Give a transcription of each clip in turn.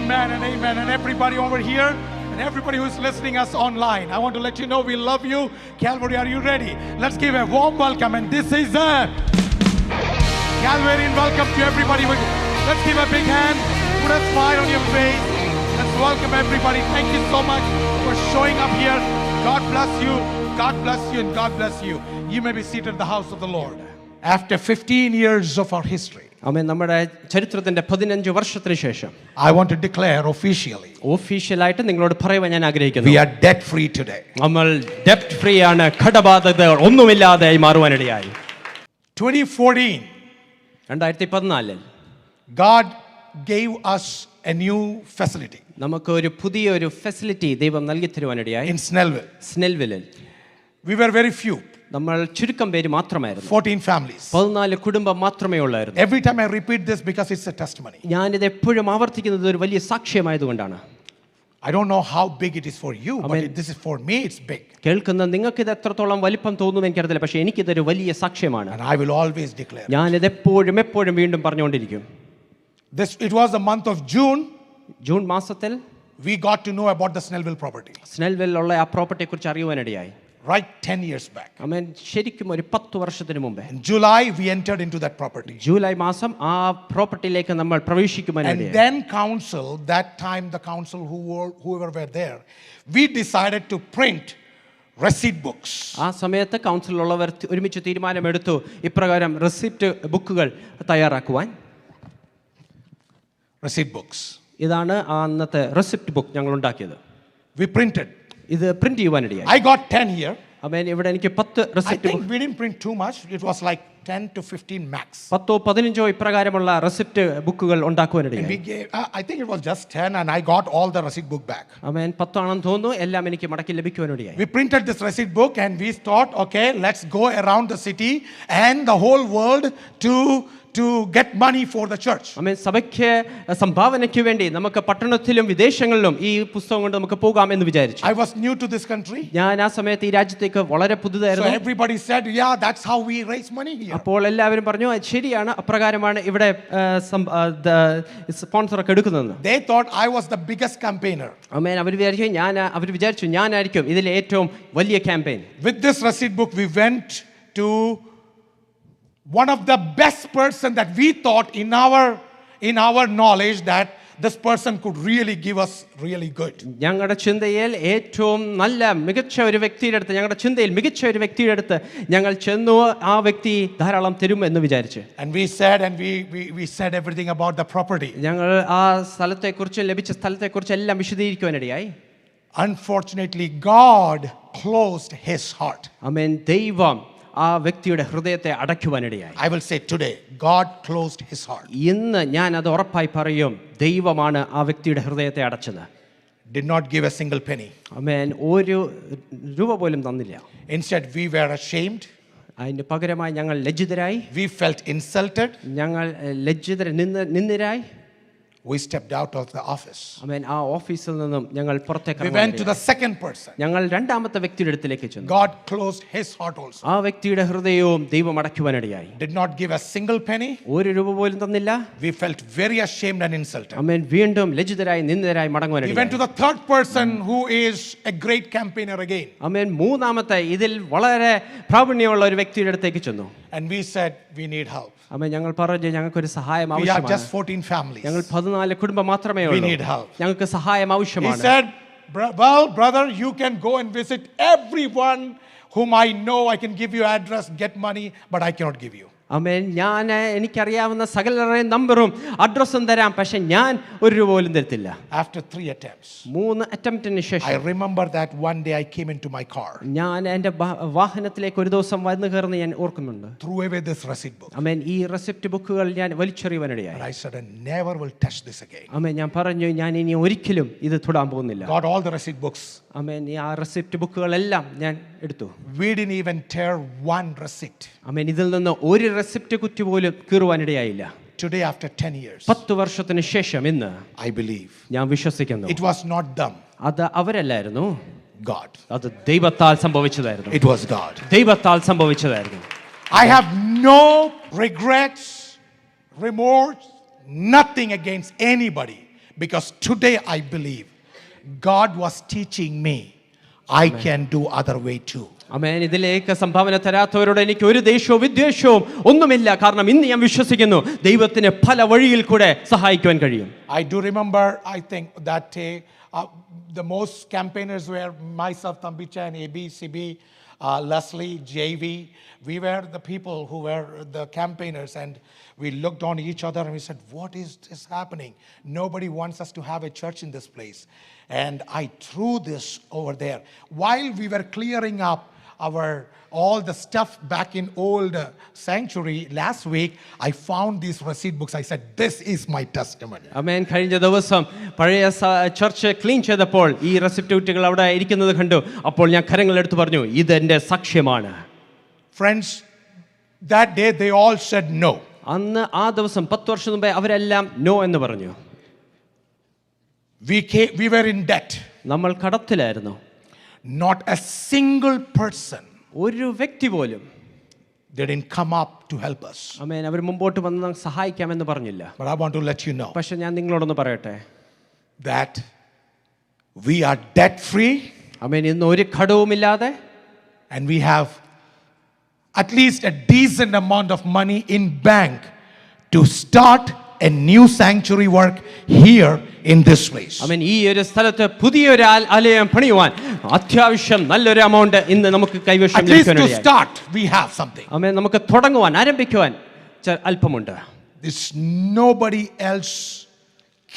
Amen and amen. And everybody over here and everybody who is listening us online, I want to let you know we love you. Calvary, are you ready? Let's give a warm welcome. And this is a Calvary welcome to everybody. Let's give a big hand. Put a smile on your face. Let's welcome everybody. Thank you so much for showing up here. God bless you. God bless you and God bless you. You may be seated in the house of the Lord. After 15 years of our history, നമ്മുടെ ചരിത്രത്തിന്റെ 15 വർഷത്തിന് ശേഷം I want to declare ഒഫീഷ്യലായിട്ട് നിങ്ങളോട് പറയുവാൻ ഞാൻ ആഗ്രഹിക്കുന്നു, we are debt free today. നമ്മൾ ഡെപ്റ്റ് ഫ്രീ ആണ്. കടബാധ്യതകൾ ഒന്നുമില്ലാതെയായി മാറുവാനിടയായി. 2014 God gave us a new facility. നമുക്ക് ഒരു പുതിയൊരു ഫെസിലിറ്റി ദൈവം നൽകി തരുവാനിടയായി. In Snellville. We were very few. നമ്മൾ ചുരുക്കം പേര് മാത്രമായിരുന്നു. 14 families. 14 കുടുംബം മാത്രമേ ഉള്ളായിരുന്നു. Every time I repeat this because it's a testimony. ഞാനിത് എപ്പോഴും ആവർത്തിക്കുന്നത് ഒരു വലിയ സാക്ഷ്യമായതുകൊണ്ടാണ്. I don't know how big it is for you, but this is for me, it's big. കേൾക്കുന്ന നിങ്ങൾക്ക് ഇത് എത്രത്തോളം വലിപ്പം തോന്നുന്നു എനിക്കറിയില്ല, പക്ഷേ എനിക്കിതൊരു വലിയ സാക്ഷ്യമാണ്. And I will always declare. ഞാനിത് എപ്പോഴും വീണ്ടും പറഞ്ഞുകൊണ്ടിരിക്കും. It was the month of June. June മാസത്തിൽ we got to know about the Snellville property. സ്നെൽവിൽ ഉള്ള ആ പ്രോപ്പർട്ടിയെ കുറിച്ച് അറിയുവാനിടയായി. Right 10 years back. ആമേൻ. ശരിക്കും ഒരു 10 വർഷത്തിന് മുമ്പേ in July we entered into that property. July മാസം ആ പ്രോപ്പർട്ടിയിലേക്ക് നമ്മൾ പ്രവേശിക്കുവാനിടയായി. And then council, that time the council whoever were there, we decided to print receipt books. ആ സമയത്ത് കൗൺസിലുള്ളവർ ഒരുമിച്ച് തീരുമാനമെടുത്തു ഇപ്രകാരം റെസിപ്റ്റ് ബുക്കുകൾ തയ്യാറാക്കുവാൻ. receipt books. ഇതാണ് അന്നത്തെ റെസിപ്റ്റ് ബുക്ക് ഞങ്ങൾ ഉണ്ടാക്കിയത്. we printed. ഇത് പ്രിന്റ് ചെയ്യുവാനിടയായി. I got 10 here. ആമേൻ. ഇവിടെ എനിക്ക് 10 receipt. I think we didn't print too much. It was like 10 to 15 max. 10-15 ഇപ്രകാരമുള്ള റെസിപ്റ്റ് ബുക്കുകൾ ഉണ്ടാക്കുവാനിടയായി. I think it was just 10 and I got all the receipt book back. ആമേൻ. 10 ആണെന്ന് തോന്നുന്നു. എല്ലാം എനിക്ക് മടക്കി ലഭിക്കുവാനിടയായി. We printed this receipt book and we thought, okay, let's go around the city and the whole world to get money for the church. ആമേൻ. സഭയ്ക്ക് സംഭാവനയ്ക്ക് വേണ്ടി നമുക്ക് പട്ടണത്തിലും വിദേശങ്ങളിലും ഈ പുസ്തകം കൊണ്ട് നമുക്ക് പോകാം എന്ന് വിചാരിച്ചു. I was new to this country. ഞാൻ ആ സമയത്ത് ഈ രാജ്യത്തേക്ക് വളരെ പുതുതായിരുന്നു. So everybody said, yeah, that's how we raise money here. അപ്പോൾ എല്ലാവരും പറഞ്ഞു ശരിയാണ്, അപ്രകാരമാണ് ഇവിടെ സ്പോൺസർ ഒക്കെ എടുക്കുന്നത്. They thought I was the biggest campaigner. ആമേൻ. അവർ വിചാരിച്ചു ഞാനായിരിക്കും ഇതിലെ ഏറ്റവും വലിയ campaign. With this receipt book we went to one of the best person that we thought in our knowledge that this person could really give us really good. ഞങ്ങളുടെ ചിന്തയിൽ ഏറ്റവും മികച്ച ഒരു വ്യക്തിയുടെ അടുത്ത് ഞങ്ങൾ ചെന്നു. ആ വ്യക്തി ധാരാളം തരും എന്ന് വിചാരിച്ചു. And we said everything about the property. ഞങ്ങൾ ആ സ്ഥലത്തെക്കുറിച്ച് ലഭിച്ച സ്ഥലത്തെക്കുറിച്ച് എല്ലാം വിശദീകരിക്കുവാനിടയായി. Unfortunately God closed his heart. ആമേൻ. ദൈവം ആ വ്യക്തിയുടെ ഹൃദയത്തെ അടയ്ക്കുവാനിടയായി. I will say today God closed his heart. ഇന്ന് ഞാൻ അത് ഉറപ്പായി പറയും, ദൈവമാണ് ആ വ്യക്തിയുടെ ഹൃദയത്തെ അടച്ചത്. Did not give a single penny. ആമേൻ. ഒരു രൂപ പോലും തന്നില്ല. Instead we were ashamed. അതിന് പകരമായി ഞങ്ങൾ ലജ്ജിതരായി. We felt insulted. ഞങ്ങൾ നിന്ദരായി. We stepped out of the office. ആമേൻ. ആ ഓഫീസിൽ നിന്നും ഞങ്ങൾ പുറത്തേക്ക് We went to the second person. ഞങ്ങൾ രണ്ടാമത്തെ വ്യക്തിയുടെ അടുത്തേക്ക് ചെന്നു. God closed his heart also. ആ വ്യക്തിയുടെ ഹൃദയവും ദൈവം അടയ്ക്കുവാനിടയായി. Did not give a single penny. ഒരു രൂപ പോലും തന്നില്ല. We felt very ashamed and insulted. ആമേൻ. വീണ്ടും ലജ്ജിതരായി നിന്ദരായി മടങ്ങുവാനിടയായി. We went to the third person who is a great campaigner again. ആമേൻ. മൂന്നാമത്തെ ഇതിൽ വളരെ പ്രാവീണ്യമുള്ള ഒരു വ്യക്തിയുടെ അടുത്തേക്ക് ചെന്നു. And we said we need help. ആമേൻ. ഞങ്ങൾ പറഞ്ഞു ഞങ്ങൾക്കൊരു സഹായം ആവശ്യമാണ്. We are just 14 families. ഞങ്ങൾ 14 കുടുംബം മാത്രമേ ഉള്ളൂ. We need help. ഞങ്ങൾക്ക് സഹായം ആവശ്യമാണ്. He said, well brother, you can go and visit everyone whom I know. I can give you address, get money, but I cannot give you. ആമേൻ. ഞാൻ എനിക്കറിയാവുന്ന സകലരുടെയും നമ്പറും അഡ്രസ്സും തരാം, പക്ഷെ ഞാൻ ഒരു രൂപ പോലും തരത്തില്ല. After 3 attempts, 3 അറ്റംപ്റ്റിന് ശേഷം I remember that one day I came into my car. ഞാൻ എൻ്റെ വാഹനത്തിലേക്ക് ഒരു ദിവസം വന്നു കയറുന്ന ഞാൻ ഓർക്കുന്നുണ്ട്. Threw away this receipt book. ആമേൻ. ഈ റെസിപ്റ്റ് ബുക്കുകൾ ഞാൻ വലിച്ചെറിയുവാനിടയായി. But I said I never will touch this again. ആമേൻ. ഞാൻ പറഞ്ഞു ഞാൻ ഇനി ഒരിക്കലും ഇത് തൊടാൻ പോകുന്നില്ല. Got all the receipt books. ആമേൻ. ഈ ആ റെസിപ്റ്റ് ബുക്കുകളെല്ലാം ഞാൻ എടുത്തു. We didn't even tear one receipt. ആമേൻ. ഇതിൽ നിന്ന് ഒരു റെസിപ്റ്റ് കുറ്റി പോലും കീറുവാനിടയായില്ല. Today after 10 years, 10 വർഷത്തിന് ശേഷം ഇന്ന് I believe ഞാൻ വിശ്വസിക്കുന്നു it was not them. അത് അവരല്ലായിരുന്നു, God. അത് ദൈവത്താൽ സംഭവിച്ചതായിരുന്നു. It was God. ദൈവത്താൽ സംഭവിച്ചതായിരുന്നു. I have no regrets, remorse, nothing against anybody, because today I believe God was teaching me I can do other way too. അമേൻ. ഇതിലേക്ക് സംഭാവന തരാത്തവരോട് എനിക്ക് ഒരു ദേഷ്യവും വിദ്വേഷവും ഒന്നുമില്ല. കാരണം ഇന്ന് ഞാൻ വിശ്വസിക്കുന്നു ദൈവത്തിന് പല വഴിയിൽ കൂടെ സഹായിക്കുവാൻ കഴിയും. I do remember, I think that the most campaigners were myself, Tambicha, and AB, CB, Leslie, JV. We were the people who were the campaigners, and we looked on each other and we said, what is this happening? Nobody wants us to have a church in this place. And I threw this over there. While we were clearing up all the stuff back in old sanctuary last week, I found these receipt books. I said, this is my testimony. അമേൻ. കഴിഞ്ഞ ദിവസം പഴയ church clean ചെയ്തപ്പോൾ ഈ റെസിപ്റ്റുകൾ അവിടെ ഇരിക്കുന്നത് കണ്ടു. അപ്പോൾ ഞാൻ കരങ്ങളെടുത്ത് പറഞ്ഞു, ഇത് എൻ്റെ സാക്ഷ്യമാണ്. Friends, that day they all said no. അന്ന് ആ ദിവസം 10 വർഷം മുമ്പേ അവരെല്ലാം നോ എന്ന് പറഞ്ഞു. We were in debt. നമ്മൾ കടത്തിലായിരുന്നു. Not a single person ഒരു വ്യക്തി പോലും didn't come up to help us. അമേൻ. അവർ മുമ്പോട്ട് വന്ന് സഹായിക്കാമെന്ന് പറഞ്ഞില്ല. But I want to let you know പക്ഷെ ഞാൻ നിങ്ങളോടൊന്ന് പറയട്ടെ, that we are debt free. അമേൻ. ഇന്ന് ഒരു കടവുമില്ലാതെ, and we have at least a decent amount of money in bank to start a new sanctuary work here in this place. അമേൻ. ഈ ഒരു സ്ഥലത്ത് പുതിയൊരു ആലയം പണിയുവാൻ അത്യാവശ്യം നല്ലൊരു എമൗണ്ട് ഇന്ന് നമുക്ക് കൈവശം At least to start we have something. അമേൻ. നമുക്ക് തുടങ്ങുവാൻ ആരംഭിക്കുവാൻ അല്പമുണ്ട്. There's nobody else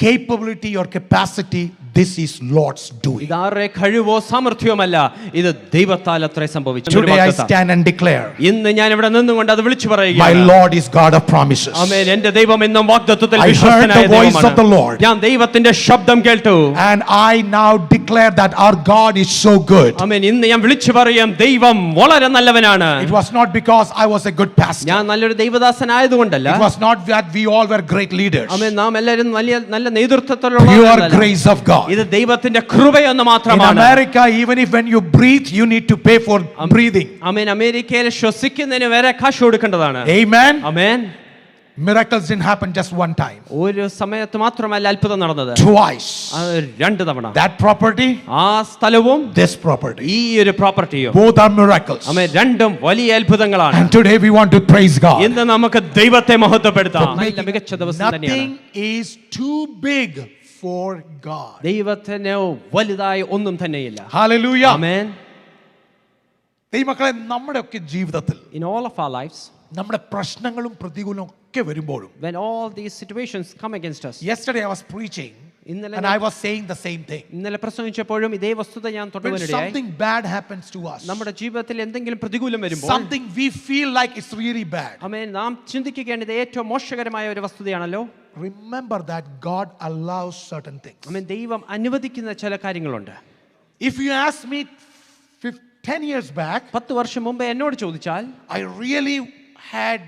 capability or capacity. This is Lord's doing. ഇതാരുടെ കഴിവോ സാമർഥ്യമല്ല, ഇത് ദൈവത്താൽ അത്രേ സംഭവിച്ചു. Today I stand and declare, ഇന്ന് ഞാൻ ഇവിടെ നിന്നുകൊണ്ട് അത് വിളിച്ചു പറയുകയാണ്, my Lord is God of promises. ആമേൻ. എൻ്റെ ദൈവം എന്നും വാഗ്ദത്തത്തിൽ I heard the voice of the Lord. ഞാൻ ദൈവത്തിന്റെ ശബ്ദം കേട്ടു. And I now declare that our God is so good. ആമേൻ. ഇന്ന് ഞാൻ വിളിച്ചു പറയാം, ദൈവം വളരെ നല്ലവനാണ്. It was not because I was a good pastor. ഞാൻ നല്ലൊരു ദൈവദാസനായതുകൊണ്ടല്ല. It was not that we all were great leaders. ആമേൻ. നാം എല്ലാവരും നല്ല നേതൃത്വത്തിലുള്ള Pure grace of God. ഇത് ദൈവത്തിന്റെ കൃപയെന്ന് In മാത്രമാണ്. America, even if when you breathe, you need to pay for breathing. ആമേൻ. അമേരിക്കയിൽ ശ്വസിക്കുന്നതിന് വരെ കാശ് കൊടുക്കേണ്ടതാണ്. Amen. Amen. Miracles didn't happen just one time. ഒരു സമയത്ത് മാത്രമല്ല അത്ഭുതം നടന്നത്, Twice. രണ്ട് തവണ. That property, ആ സ്ഥലവും this property. ഈ ഒരു പ്രോപ്പർട്ടിയും, Both are miracles. ആമേൻ. രണ്ടും വലിയ അത്ഭുതങ്ങളാണ്. And today we want to praise God. ഇന്ന് നമുക്ക് ദൈവത്തെ മഹത്വപ്പെടുത്താം. നല്ല മികച്ച ദിവസം തന്നെയാണ്. Nothing is too big for God. ദൈവത്തിന് വലുതായി ഒന്നും തന്നെയില്ല. Hallelujah. ആമേൻ. ദൈവമക്കളെ, നമ്മുടെ ഒക്കെ ജീവിതത്തിൽ In all of our lives, നമ്മുടെ പ്രശ്നങ്ങളും പ്രതികൂലവും ഒക്കെ വരുമ്പോഴും, when all these situations come against us, yesterday I was preaching ഇന്നലെ and I was saying the same thing. ഇന്നലെ പ്രസംഗിച്ചപ്പോഴും ഇതേ വസ്തുത ഞാൻ When തുടരുവാനിടയായി. something bad happens to us, നമ്മുടെ ജീവിതത്തിൽ എന്തെങ്കിലും പ്രതികൂലം വരുമ്പോൾ, something we feel like it's really bad, ആമേൻ, നാം ചിന്തിക്കുകയാണ് ഇത് ഏറ്റവും മോശകരമായ ഒരു വസ്തുതയാണല്ലോ. remember that God allows certain things. ആമേൻ. ദൈവം അനുവദിക്കുന്ന ചില കാര്യങ്ങളുണ്ട്. If you ask me 10 years back, 10 വർഷം മുമ്പ് എന്നോട് ചോദിച്ചാൽ, I really had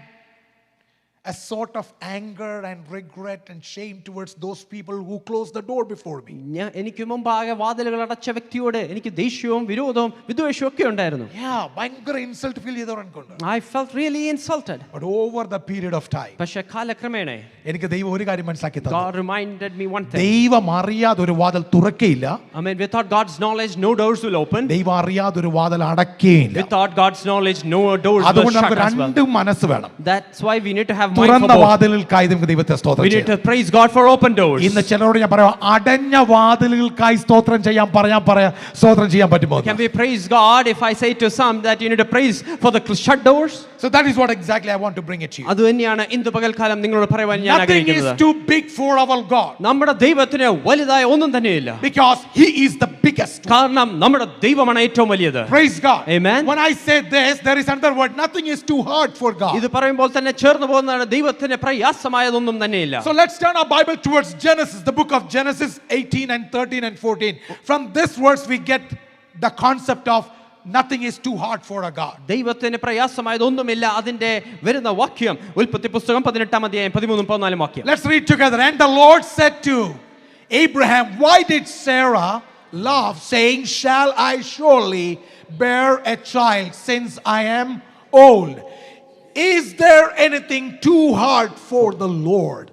a sort of anger and regret and shame towards those people who closed the door before me. എനിക്ക് മുമ്പാകെ വാതിലുകൾ അടച്ച വ്യക്തിയോട് എനിക്ക് ദേഷ്യവും വിരോധവും വിദ്വേഷവും ഒക്കെ ഉണ്ടായിരുന്നു. Yeah, ഭയങ്കര insult feel ചെയ്തവരുണ്ട്. I felt really insulted. But over the period of time, പക്ഷേ കാലക്രമേണ എനിക്ക് ദൈവം ഒരു കാര്യം മനസ്സിലാക്കി തന്നു. God reminded me one thing. ദൈവം അറിയാതെ ഒരു വാതിൽ തുറക്കയില്ല. I mean, without God's knowledge, no doors will open. ദൈവം അറിയാതെ ഒരു വാതിൽ അടയ്ക്കുകയില്ല. Without God's knowledge, no doors will അതുകൊണ്ട് shut നമുക്ക് as well. രണ്ട് മനസ്സ് വേണം. That's why we need to have mind for തുറന്ന both. വാതിലുകൾക്കായി നമുക്ക് ദൈവത്തെ സ്തോത്രം We need ചെയ്യാം. to praise God for open doors. ഇന്ന് ചിലരോട് ഞാൻ പറയാം, അടഞ്ഞ വാതിലുകൾക്കായി സ്തോത്രം ചെയ്യാൻ സ്തോത്രം ചെയ്യാൻ പറ്റുമോ? Can we praise God if I say to some that you need to praise for the shut doors? So that is what exactly I want to bring it to you. അത് തന്നെയാണ് ഇന്ന് പകൽക്കാലം നിങ്ങളോട് പറയുവാൻ ഞാൻ Nothing is ആഗ്രഹിക്കുന്നത്. too big for our God. നമ്മുടെ ദൈവത്തിന് വലുതായ ഒന്നും തന്നെയില്ല. Because He is the biggest. കാരണം നമ്മുടെ ദൈവമാണ് ഏറ്റവും വലിയത്. Praise God. Amen. When I say this, there is another word. Nothing is too hard for God. ഇത് പറയുമ്പോൾ തന്നെ ചേർന്ന് പോകുന്നതാണ്, ദൈവത്തിന് പ്രയാസമായതൊന്നും തന്നെയില്ല. So let's turn our Bible towards Genesis, the book of Genesis 18 and 13 and 14. From this verse we get the concept of nothing is too hard for a God. ദൈവത്തിന് പ്രയാസമായതൊന്നുമില്ല. അതിന്റെ വരുന്ന വാക്യം ഉൽപ്പത്തി പുസ്തകം 18-ാം അധ്യായം 13-14 വാക്യം. Let's read together. And the Lord said to Abraham, why did Sarah laugh, saying, shall I surely bear a child since I am old? Is there anything too hard for the Lord?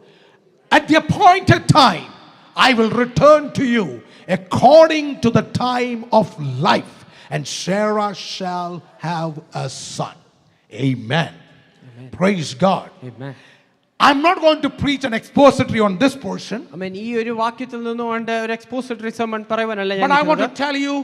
At the appointed time, I will return to you according to the time of life, and Sarah shall have a son. Amen. Praise God. Amen. I'm not going to preach an expository on this portion, ആമേൻ. ഈ ഒരു വാക്യത്തിൽ നിന്നുകൊണ്ട് ഒരു expository sermon പറയുവാനല്ല but I ഞാൻ want to tell you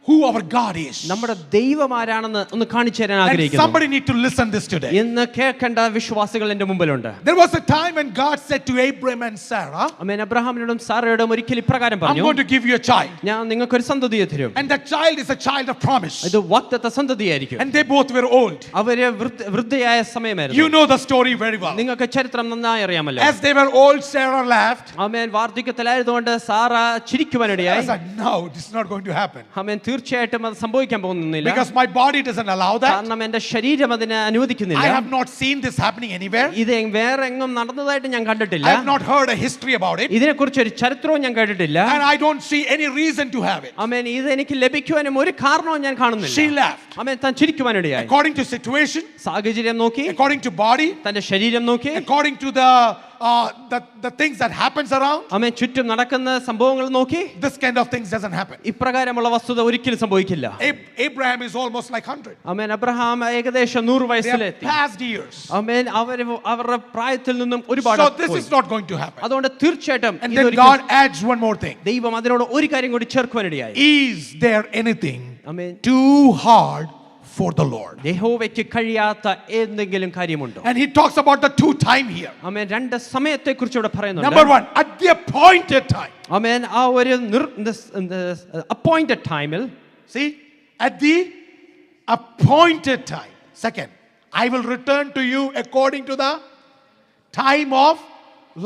who our God is. നമ്മുടെ ദൈവം ആരാണെന്ന് ഒന്ന് കാണിച്ചു തരാൻ And ആഗ്രഹിക്കുന്നു. somebody need to listen this today. ഇന്ന് കേൾക്കേണ്ട വിശ്വാസികൾ എന്റെ മുമ്പിലുണ്ട്. There was a time when God said to Abraham and Sarah, ആമേൻ. അബ്രഹാമിനോടും സാറയോടും ഒരിക്കൽ ഇപ്രകാരം I'm പറഞ്ഞു, going to give you a child. ഞാൻ നിങ്ങൾക്കൊരു സന്തതിയെ തരും. And that child is a child of promise. ഇത് വാഗ്ദത്ത സന്തതിയായിരിക്കും. And they both were old. അവര് വൃദ്ധയായ You സമയമായിരുന്നു. know the story very well. നിങ്ങൾക്ക് ചരിത്രം നന്നായി അറിയാമല്ലോ. As they were old, Sarah laughed. Amen. വാർദ്ധക്യത്തിലായതുകൊണ്ട് സാറ ചിരിക്കുവാനിടയായി. I said, no, this is not going to happen. Amen. തീർച്ചയായിട്ടും അത് സംഭവിക്കാൻ പോകുന്നില്ല. Because my body doesn't allow that. കാരണം എന്റെ ശരീരം അതിനെ അനുവദിക്കുന്നില്ല. I have not seen this happening anywhere. ഇത് വേറെ എങ്ങും നടന്നതായിട്ട് ഞാൻ കണ്ടിട്ടില്ല. I have not heard a history about it. ഇതിനെക്കുറിച്ച് ഒരു ചരിത്രവും ഞാൻ കേട്ടിട്ടില്ല. And I don't see any reason to have it. ആമേൻ. ഇത് എനിക്ക് ലഭിക്കുവാനും ഒരു കാരണവും ഞാൻ കാണുന്നില്ല. She laughed. ആമേൻ. താൻ ചിരിക്കുവാനിടയായി. According to situation, സാഹചര്യം നോക്കി, according to body, തന്റെ ശരീരം നോക്കി, according to the things that happens around, ആമേൻ, ചുറ്റും നടക്കുന്ന സംഭവങ്ങൾ നോക്കി, this kind of things doesn't happen. ഇപ്രകാരമുള്ള വസ്തുത ഒരിക്കലും സംഭവിക്കില്ല. Abraham is almost like 100. Amen. Abraham ഏകദേശം 100 They have വയസ്സിലെത്തി. past years. ആമേൻ. അവരുടെ പ്രായത്തിൽ നിന്നും ഒരുപാട് So this പോയി. is not going to happen. അതുകൊണ്ട് തീർച്ചയായിട്ടും And then God adds one more thing. ദൈവം അതിനോട് ഒരു കാര്യം കൂടി ചേർക്കുവാനിടയായി. Is there anything amen. too hard for the Lord? യഹോവയ്ക്ക് കഴിയാത്ത എന്തെങ്കിലും കാര്യമുണ്ടോ? And he talks about the two time here. ആമേൻ. രണ്ട് സമയത്തെക്കുറിച്ച് ഇവിടെ പറയുന്നുണ്ട്. Number one, at the appointed time. ആമേൻ. ആ ഒരു അപ്പോയിന്റഡ് ടൈമിൽ. See, at the appointed time. Second, I will return to you according to the time of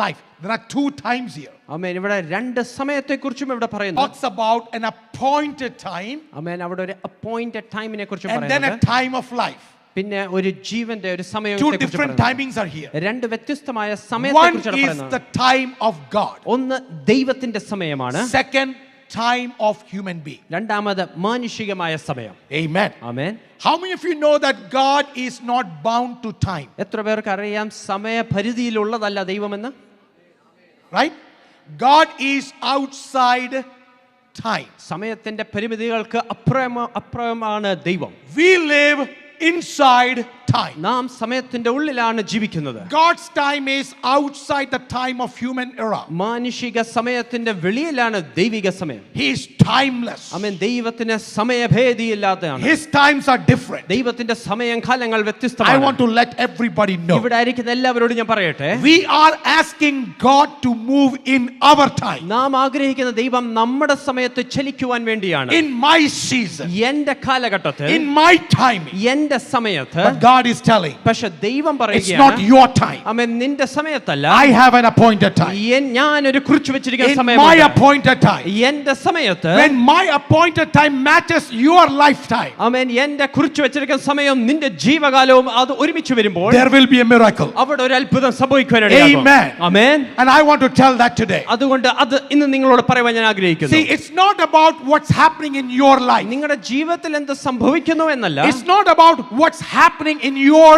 life. There are two times here. ആമേൻ. ഇവിടെ രണ്ട് സമയത്തെക്കുറിച്ചും ഇവിടെ പറയുന്നു. Talks about an appointed time ആമേൻ. അവിടെ ഒരു appointed ടൈമിനെ കുറിച്ച് and then a പറയുന്നുണ്ട്. time of life. പിന്നെ ഒരു ജീവന്റെ ഒരു Two സമയത്തെക്കുറിച്ച് different പറയുന്നു. timings are here. രണ്ട് വ്യത്യസ്തമായ One സമയത്തെക്കുറിച്ചാണ് is പറയുന്നത്. the time of God. ഒന്ന് ദൈവത്തിന്റെ സമയമാണ്. Second, time of human being. രണ്ടാമത് മാനുഷികമായ സമയം. Amen. Amen. How many of you know that God is not bound to time? എത്ര പേർക്ക് അറിയാം സമയപരിധിയിലുള്ളതല്ല ദൈവമെന്ന്? Right? God is outside time. സമയത്തിന്റെ പരിമിതികൾക്ക് അപ്പുറമാണ് ദൈവം. We live inside time. നാം സമയത്തിന്റെ ഉള്ളിലാണ് ജീവിക്കുന്നത്. God's time is outside the time of human era. മാനുഷിക സമയത്തിന്റെ വെളിയിലാണ് ദൈവിക സമയം. He is timeless. ആമേൻ. ദൈവത്തിന് സമയഭേദിയില്ലാത്തതാണ്. His times are different. ദൈവത്തിന്റെ സമയം കാലങ്ങൾ I വ്യത്യസ്തമാണ്. want to let everybody know. ഇവിടെ ആയിരിക്കുന്ന എല്ലാവരോടും ഞാൻ പറയട്ടെ, We are asking God to move in our time. നാം ആഗ്രഹിക്കുന്ന ദൈവം നമ്മുടെ സമയത്ത് ചലിക്കുവാൻ വേണ്ടിയാണ്. In my season. എന്റെ കാലഘട്ടത്തിൽ, In my timing. എന്റെ സമയത്ത്. But God is telling, പക്ഷെ ദൈവം it's not പറയുകയാണ്, your time. ആമേൻ, നിന്റെ സമയത്തല്ല, I have an appointed time. ഞാൻ ഒരു കുറിച്ച് വെച്ചിരിക്കുന്ന In my സമയമുണ്ട്. appointed time. എന്റെ സമയത്ത്, When my appointed time matches your lifetime, ആമേൻ, എന്റെ കുറിച്ച് വെച്ചിരിക്കുന്ന സമയം നിന്റെ ജീവകാലവും അത് ഒരുമിച്ച് വരുമ്പോൾ there will be a miracle. അവിടെ ഒരു അത്ഭുതം സംഭവിക്കാനിടയാകും. Amen. Amen. And I want to tell that today. അതുകൊണ്ട് അത് ഇന്ന് നിങ്ങളോട് പറയുവാൻ ഞാൻ ആഗ്രഹിക്കുന്നു. See, it's not about what's happening in your life. നിങ്ങളുടെ ജീവിതത്തിൽ എന്ത് സംഭവിക്കുന്നു എന്നല്ല, It's not about what's happening in your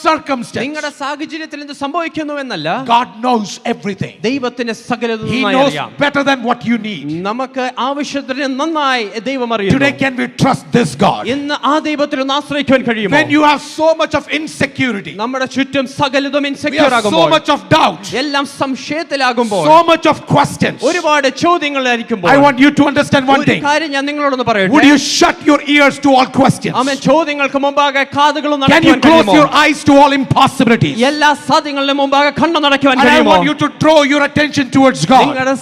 circumstance. നിങ്ങളുടെ സാഹചര്യത്തിൽ എന്ത് സംഭവിക്കുന്നു എന്നല്ല, God knows everything. ദൈവത്തിന് സകലതും He നന്നായി knows അറിയാം. better than what you need. നമുക്ക് ആവശ്യത്തിന് നന്നായി ദൈവം അറിയുന്നു. Today, can we trust this God? ഇന്ന് ആ ദൈവത്തിൽ ഒന്ന് ആശ്രയിക്കുവാൻ കഴിയുമോ? When you have so much of insecurity, നമ്മുടെ ചുറ്റും സകലതും we ഇൻസെക്യൂർ have so ആകുമ്പോൾ, much of doubt, എല്ലാം സംശയത്തിലാകുമ്പോൾ, so much of questions, ഒരുപാട് ചോദ്യങ്ങളായിരിക്കുമ്പോൾ, I want you to understand one ഒരു thing. കാര്യം ഞാൻ നിങ്ങളോടൊന്ന് Would പറയട്ടെ. you shut your ears to all questions? ആമേൻ. ചോദ്യങ്ങൾക്ക് മുമ്പാകെ കാതുകളും Can you നടക്കുവാൻ close കഴിയുമോ? your eyes to all impossibilities? എല്ലാ സാധ്യങ്ങളുടെ മുമ്പാകെ കണ്ണു നടക്കുവാൻ And I കഴിയുമോ? want you to draw your attention towards God. നിങ്ങളുടെ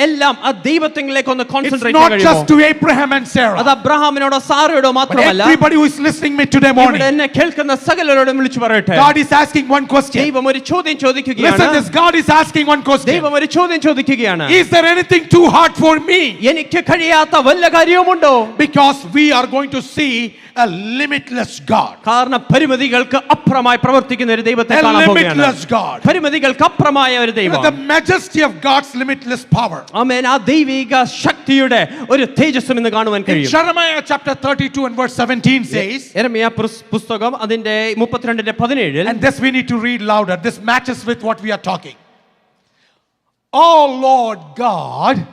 എല്ലാം ആ ദൈവത്തിലേക്ക് ഒന്ന് It's കോൺസെൻട്രേറ്റ് not ചെയ്യാൻ just കഴിയുമോ? to Abraham and അത് Sarah, അബ്രഹാമിനോടോ സാറയോടോ but മാത്രമല്ല, everybody who is listening me today ഇവിടെ morning. എന്നെ കേൾക്കുന്ന സകലരോടും വിളിച്ചു പറയട്ടെ. God is asking one question. ദൈവം ഒരു ചോദ്യം Listen ചോദിക്കുകയാണ്. this. God is asking one question. ദൈവം ഒരു ചോദ്യം ചോദിക്കുകയാണ്. Is there anything too hard for me? എനിക്ക് കഴിയാത്ത വല്ല കാര്യവുമുണ്ടോ? Because we are going to see a limitless God. കാരണം പരിമിതികൾക്ക് അപ്പുറമായി പ്രവർത്തിക്കുന്ന ഒരു ദൈവത്തെ A കാണാൻ പോവുകയാണ്. limitless God. പരിമിതികൾക്ക് അപ്പുറമായ ഒരു ദൈവം. The majesty of God's limitless power. ആമേൻ. ആ ദൈവിക ശക്തിയുടെ ഒരു തേജസ്സും ഇന്ന് കാണുവാൻ In കഴിയും. Jeremiah chapter 32 and verse 17 says, യെരമ്യാ പുസ്തകം അതിന്റെ 32:17, and this we need to read louder. This matches with what we are talking. Oh Lord God,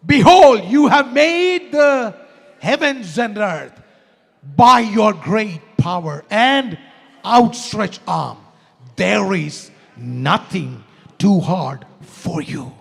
behold, you have made the heavens and earth by your great power and outstretched arm. There is nothing too hard for you.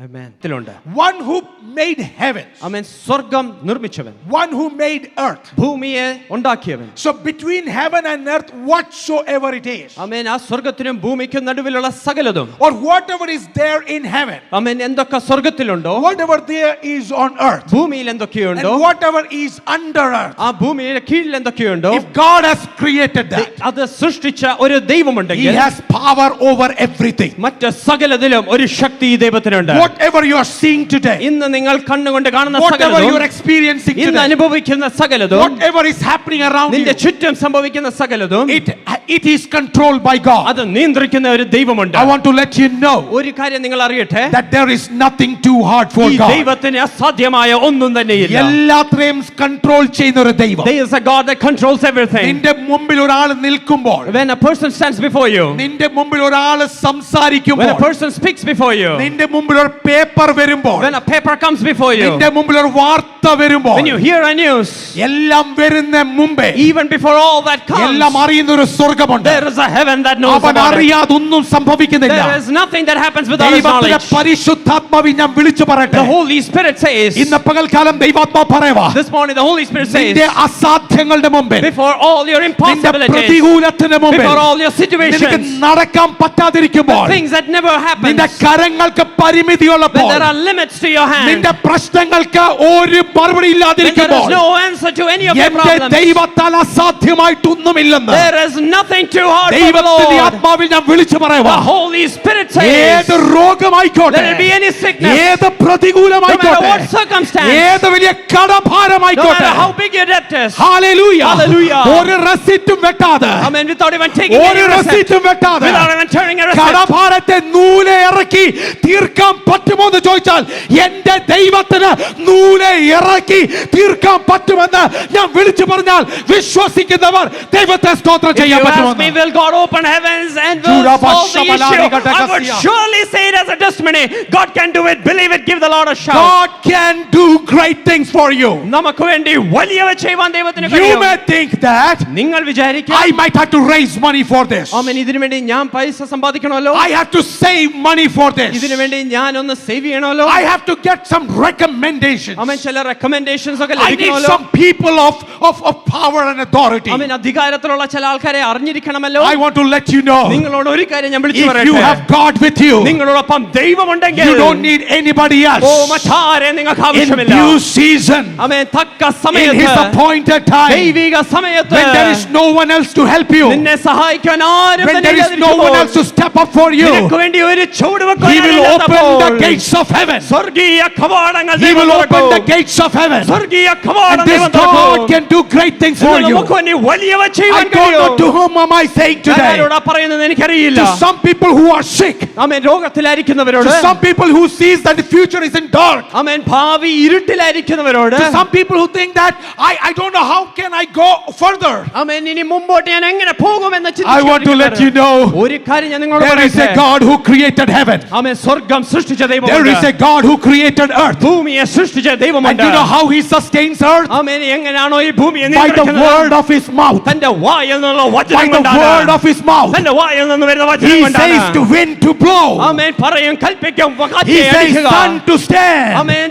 ആമേൻ. ഇതിലുണ്ട്. One who made heavens, ആമേൻ. സ്വർഗം നിർമ്മിച്ചവൻ, one who made earth. ഭൂമിയെ ഉണ്ടാക്കിയവൻ. So between heaven and earth, whatsoever it is, ആമേൻ. ആ സ്വർഗത്തിനും ഭൂമിക്കും നടുവിലുള്ള സകലതും, or whatever is there in heaven, ആമേൻ, എന്തൊക്കെ സ്വർഗത്തിലുണ്ടോ, whatever there is on earth, ഭൂമിയിൽ എന്തൊക്കെയുണ്ടോ, and whatever is under earth, ആ ഭൂമിയുടെ കീഴിൽ എന്തൊക്കെയുണ്ടോ, if God has created that, അത് സൃഷ്ടിച്ച ഒരു ദൈവമുണ്ടെങ്കിൽ He has power over everything. മറ്റ് സകലതിലും ഒരു ശക്തി ഈ ദൈവത്തിനുണ്ട്. Whatever you are seeing today, ഇന്ന് നിങ്ങൾ കണ്ണുകൊണ്ട് കാണുന്ന whatever you are സകലതും, experiencing ഇന്ന് today, അനുഭവിക്കുന്ന സകലതും, whatever is happening around you, നിന്റെ ചുറ്റും സംഭവിക്കുന്ന സകലതും, it is controlled by God. അത് നിയന്ത്രിക്കുന്ന ഒരു ദൈവമുണ്ട്. I want to let you know ഒരു കാര്യം നിങ്ങൾ അറിയട്ടെ, that there is nothing too hard for ഈ God. ദൈവത്തിന് അസാധ്യമായ ഒന്നും തന്നെയില്ല. എല്ലാത്രയും കൺട്രോൾ ചെയ്യുന്ന ഒരു ദൈവം. There is a God that controls everything. നിന്റെ മുമ്പിൽ ഒരാൾ നിൽക്കുമ്പോൾ, When a person stands before you, നിന്റെ മുമ്പിൽ ഒരാൾ when a സംസാരിക്കുമ്പോൾ, person speaks before you, നിന്റെ മുമ്പിൽ ഒരു പേപ്പർ വരുമ്പോൾ, when a paper comes before you, നിന്റെ മുമ്പിൽ ഒരു വാർത്ത വരുമ്പോൾ, when you hear a news, എല്ലാം വരുന്ന മുമ്പേ even before all that comes, എല്ലാം അറിയുന്ന ഒരു സ്വർഗ്ഗമുണ്ട്. there is a heaven that knows അവൻ about it. അറിയാതെ ഒന്നും സംഭവിക്കുന്നില്ല. There is nothing that happens without his ദൈവത്തിന്റെ knowledge. പരിശുദ്ധാത്മാവിൽ ഞാൻ വിളിച്ചു പറയട്ടെ, The Holy Spirit says, ഇന്ന് പകൽക്കാലം ദൈവാത്മാവ് പറയുവാ, this morning the Holy Spirit says, നിന്റെ അസാധ്യങ്ങളുടെ മുമ്പിൽ, before all your നിന്റെ impossibilities, പ്രതികൂലത്തിന് മുമ്പിൽ, before all your നിനക്ക് situations, നടക്കാൻ പറ്റാതിരിക്കുമ്പോൾ, things that never happen, നിന്റെ കരങ്ങൾക്ക് when പരിമിതിയുള്ളപ്പോൾ, there are limits to your hand, നിന്റെ പ്രശ്നങ്ങൾക്ക് ഒരു മറുപടി when there ഇല്ലാതിരിക്കുമ്പോൾ, is no answer to any of your എന്റെ problems, ദൈവത്താൽ അസാധ്യമായിട്ടൊന്നുമില്ലെന്ന് there is nothing too hard for the ദൈവത്തിന്റെ Lord. ആത്മാവിൽ ഞാൻ വിളിച്ചു പറയുവാ. The Holy Spirit says, ഏത് രോഗമായിക്കോട്ടെ, let it be any sickness, ഏത് no matter പ്രതികൂലമായിക്കോട്ടെ, what circumstance, ഏത് വലിയ no കടഭാരമായിക്കോട്ടെ, matter how big your debt is, hallelujah, Hallelujah. ഒരു റെസിറ്റും വെട്ടാതെ, amen, without even taking ഒരു any receipt, റെസിറ്റും വെട്ടാതെ, without even turning a receipt, കടഭാരത്തെ നൂലെ ഇറക്കി തീർക്കാൻ പറ്റുമോ എന്ന് ചോദിച്ചാൽ, എന്റെ ദൈവത്തിന് നൂലെ ഇറക്കി തീർക്കാൻ പറ്റുമെന്ന് ഞാൻ വിളിച്ചു പറഞ്ഞാൽ വിശ്വസിക്കുന്നവർ ദൈവത്തെ സ്തോത്രം if you ചെയ്യാൻ ask me, പറ്റുമെന്ന്. will God open heavens and will solve the issue? I would surely say it as a testimony. God can do it. Believe it. Give the Lord a shout. God can do great things for you. നമുക്ക് വേണ്ടി വലിയവ ചെയ്യുവാൻ ദൈവത്തിന് You കഴിയും. may think that നിങ്ങൾ വിചാരിക്കും, I might have to raise money for this. ആമേൻ, ഇതിനു വേണ്ടി ഞാൻ പൈസ സമ്പാദിക്കണമല്ലോ, I have to save money for this. ഇതിനു വേണ്ടി ഞാൻ ഒന്ന് സേവ് ചെയ്യണമല്ലോ, I have to get some recommendations. ആമേൻ, ചില റെക്കമെൻഡേഷൻസ് ഒക്കെ I need ലഭിക്കണമല്ലോ, some people of power and authority. ആമേൻ, അധികാരത്തിലുള്ള ചില ആൾക്കാരെ അറിഞ്ഞിരിക്കണമല്ലോ. I want to let you know, നിങ്ങളോട് ഒരു കാര്യം ഞാൻ വിളിച്ചു if you പറയട്ടെ, have God with you, നിങ്ങളോടൊപ്പം ദൈവമുണ്ടെങ്കിൽ you don't need anybody else. ഓ മറ്റാരെ നിങ്ങൾക്ക് In ആവശ്യമില്ല. due season, ആമേൻ, തക്ക in His സമയത്ത്, appointed time, ദൈവിക സമയത്ത്, when there is no one else to help you, നിന്നെ സഹായിക്കാൻ ആരും when തന്നെ there is no one else to step up for you, നിനക്ക് വേണ്ടി ഒരു ചുവട് വെക്കാൻ He will open the ആളില്ലാത്തപ്പോൾ, gates of heaven. സ്വർഗീയ കവാടങ്ങൾ He ദൈവം will open തുറക്കും. the gates of heaven. സ്വർഗീയ കവാടം And this ദൈവം തുറക്കും. God can do great things for ഇന്ന് you. നമുക്ക് വേണ്ടി വലിയവ I ചെയ്യുവാൻ don't know to കഴിയും. whom am I saying today. ആരോടാ പറയുന്നത് എനിക്കറിയില്ല. To some people who are sick, amen, രോഗത്തിലായിരിക്കുന്നവരോട്, to some people who sees that the future is in dark, ആമേൻ, ഭാവി ഇരുട്ടിലായിരിക്കുന്നവരോട്, to some people who think that I don't know how can I go further. ആമേൻ, ഇനി മുമ്പോട്ട് ഞാൻ എങ്ങനെ പോകുമെന്ന് I want to let you know, ഒരു കാര്യം ഞാൻ നിങ്ങളോട് there is a പറയട്ടെ, God who created heaven. ആമേൻ, സ്വർഗ്ഗം സൃഷ്ടിച്ച There is ദൈവമുണ്ട്, a God who created earth. ഭൂമിയെ സൃഷ്ടിച്ച And ദൈവമുണ്ട്. you know how He sustains earth? ആമേൻ, എങ്ങനെയാണോ ഈ ഭൂമിയെ By the നിയന്ത്രിക്കുന്നത്? word of His mouth. തന്റെ വായിൽ നിന്നുള്ള By വചനം the കൊണ്ടാണ്. word of His mouth. തന്റെ വായിൽ നിന്ന് വരുന്ന വചനം He കൊണ്ടാണ്. says to wind to blow. ആമേൻ, പറയും, കൽപ്പിക്കും, He കാറ്റേ says അടിക്കുക. sun to stand. ആമേൻ,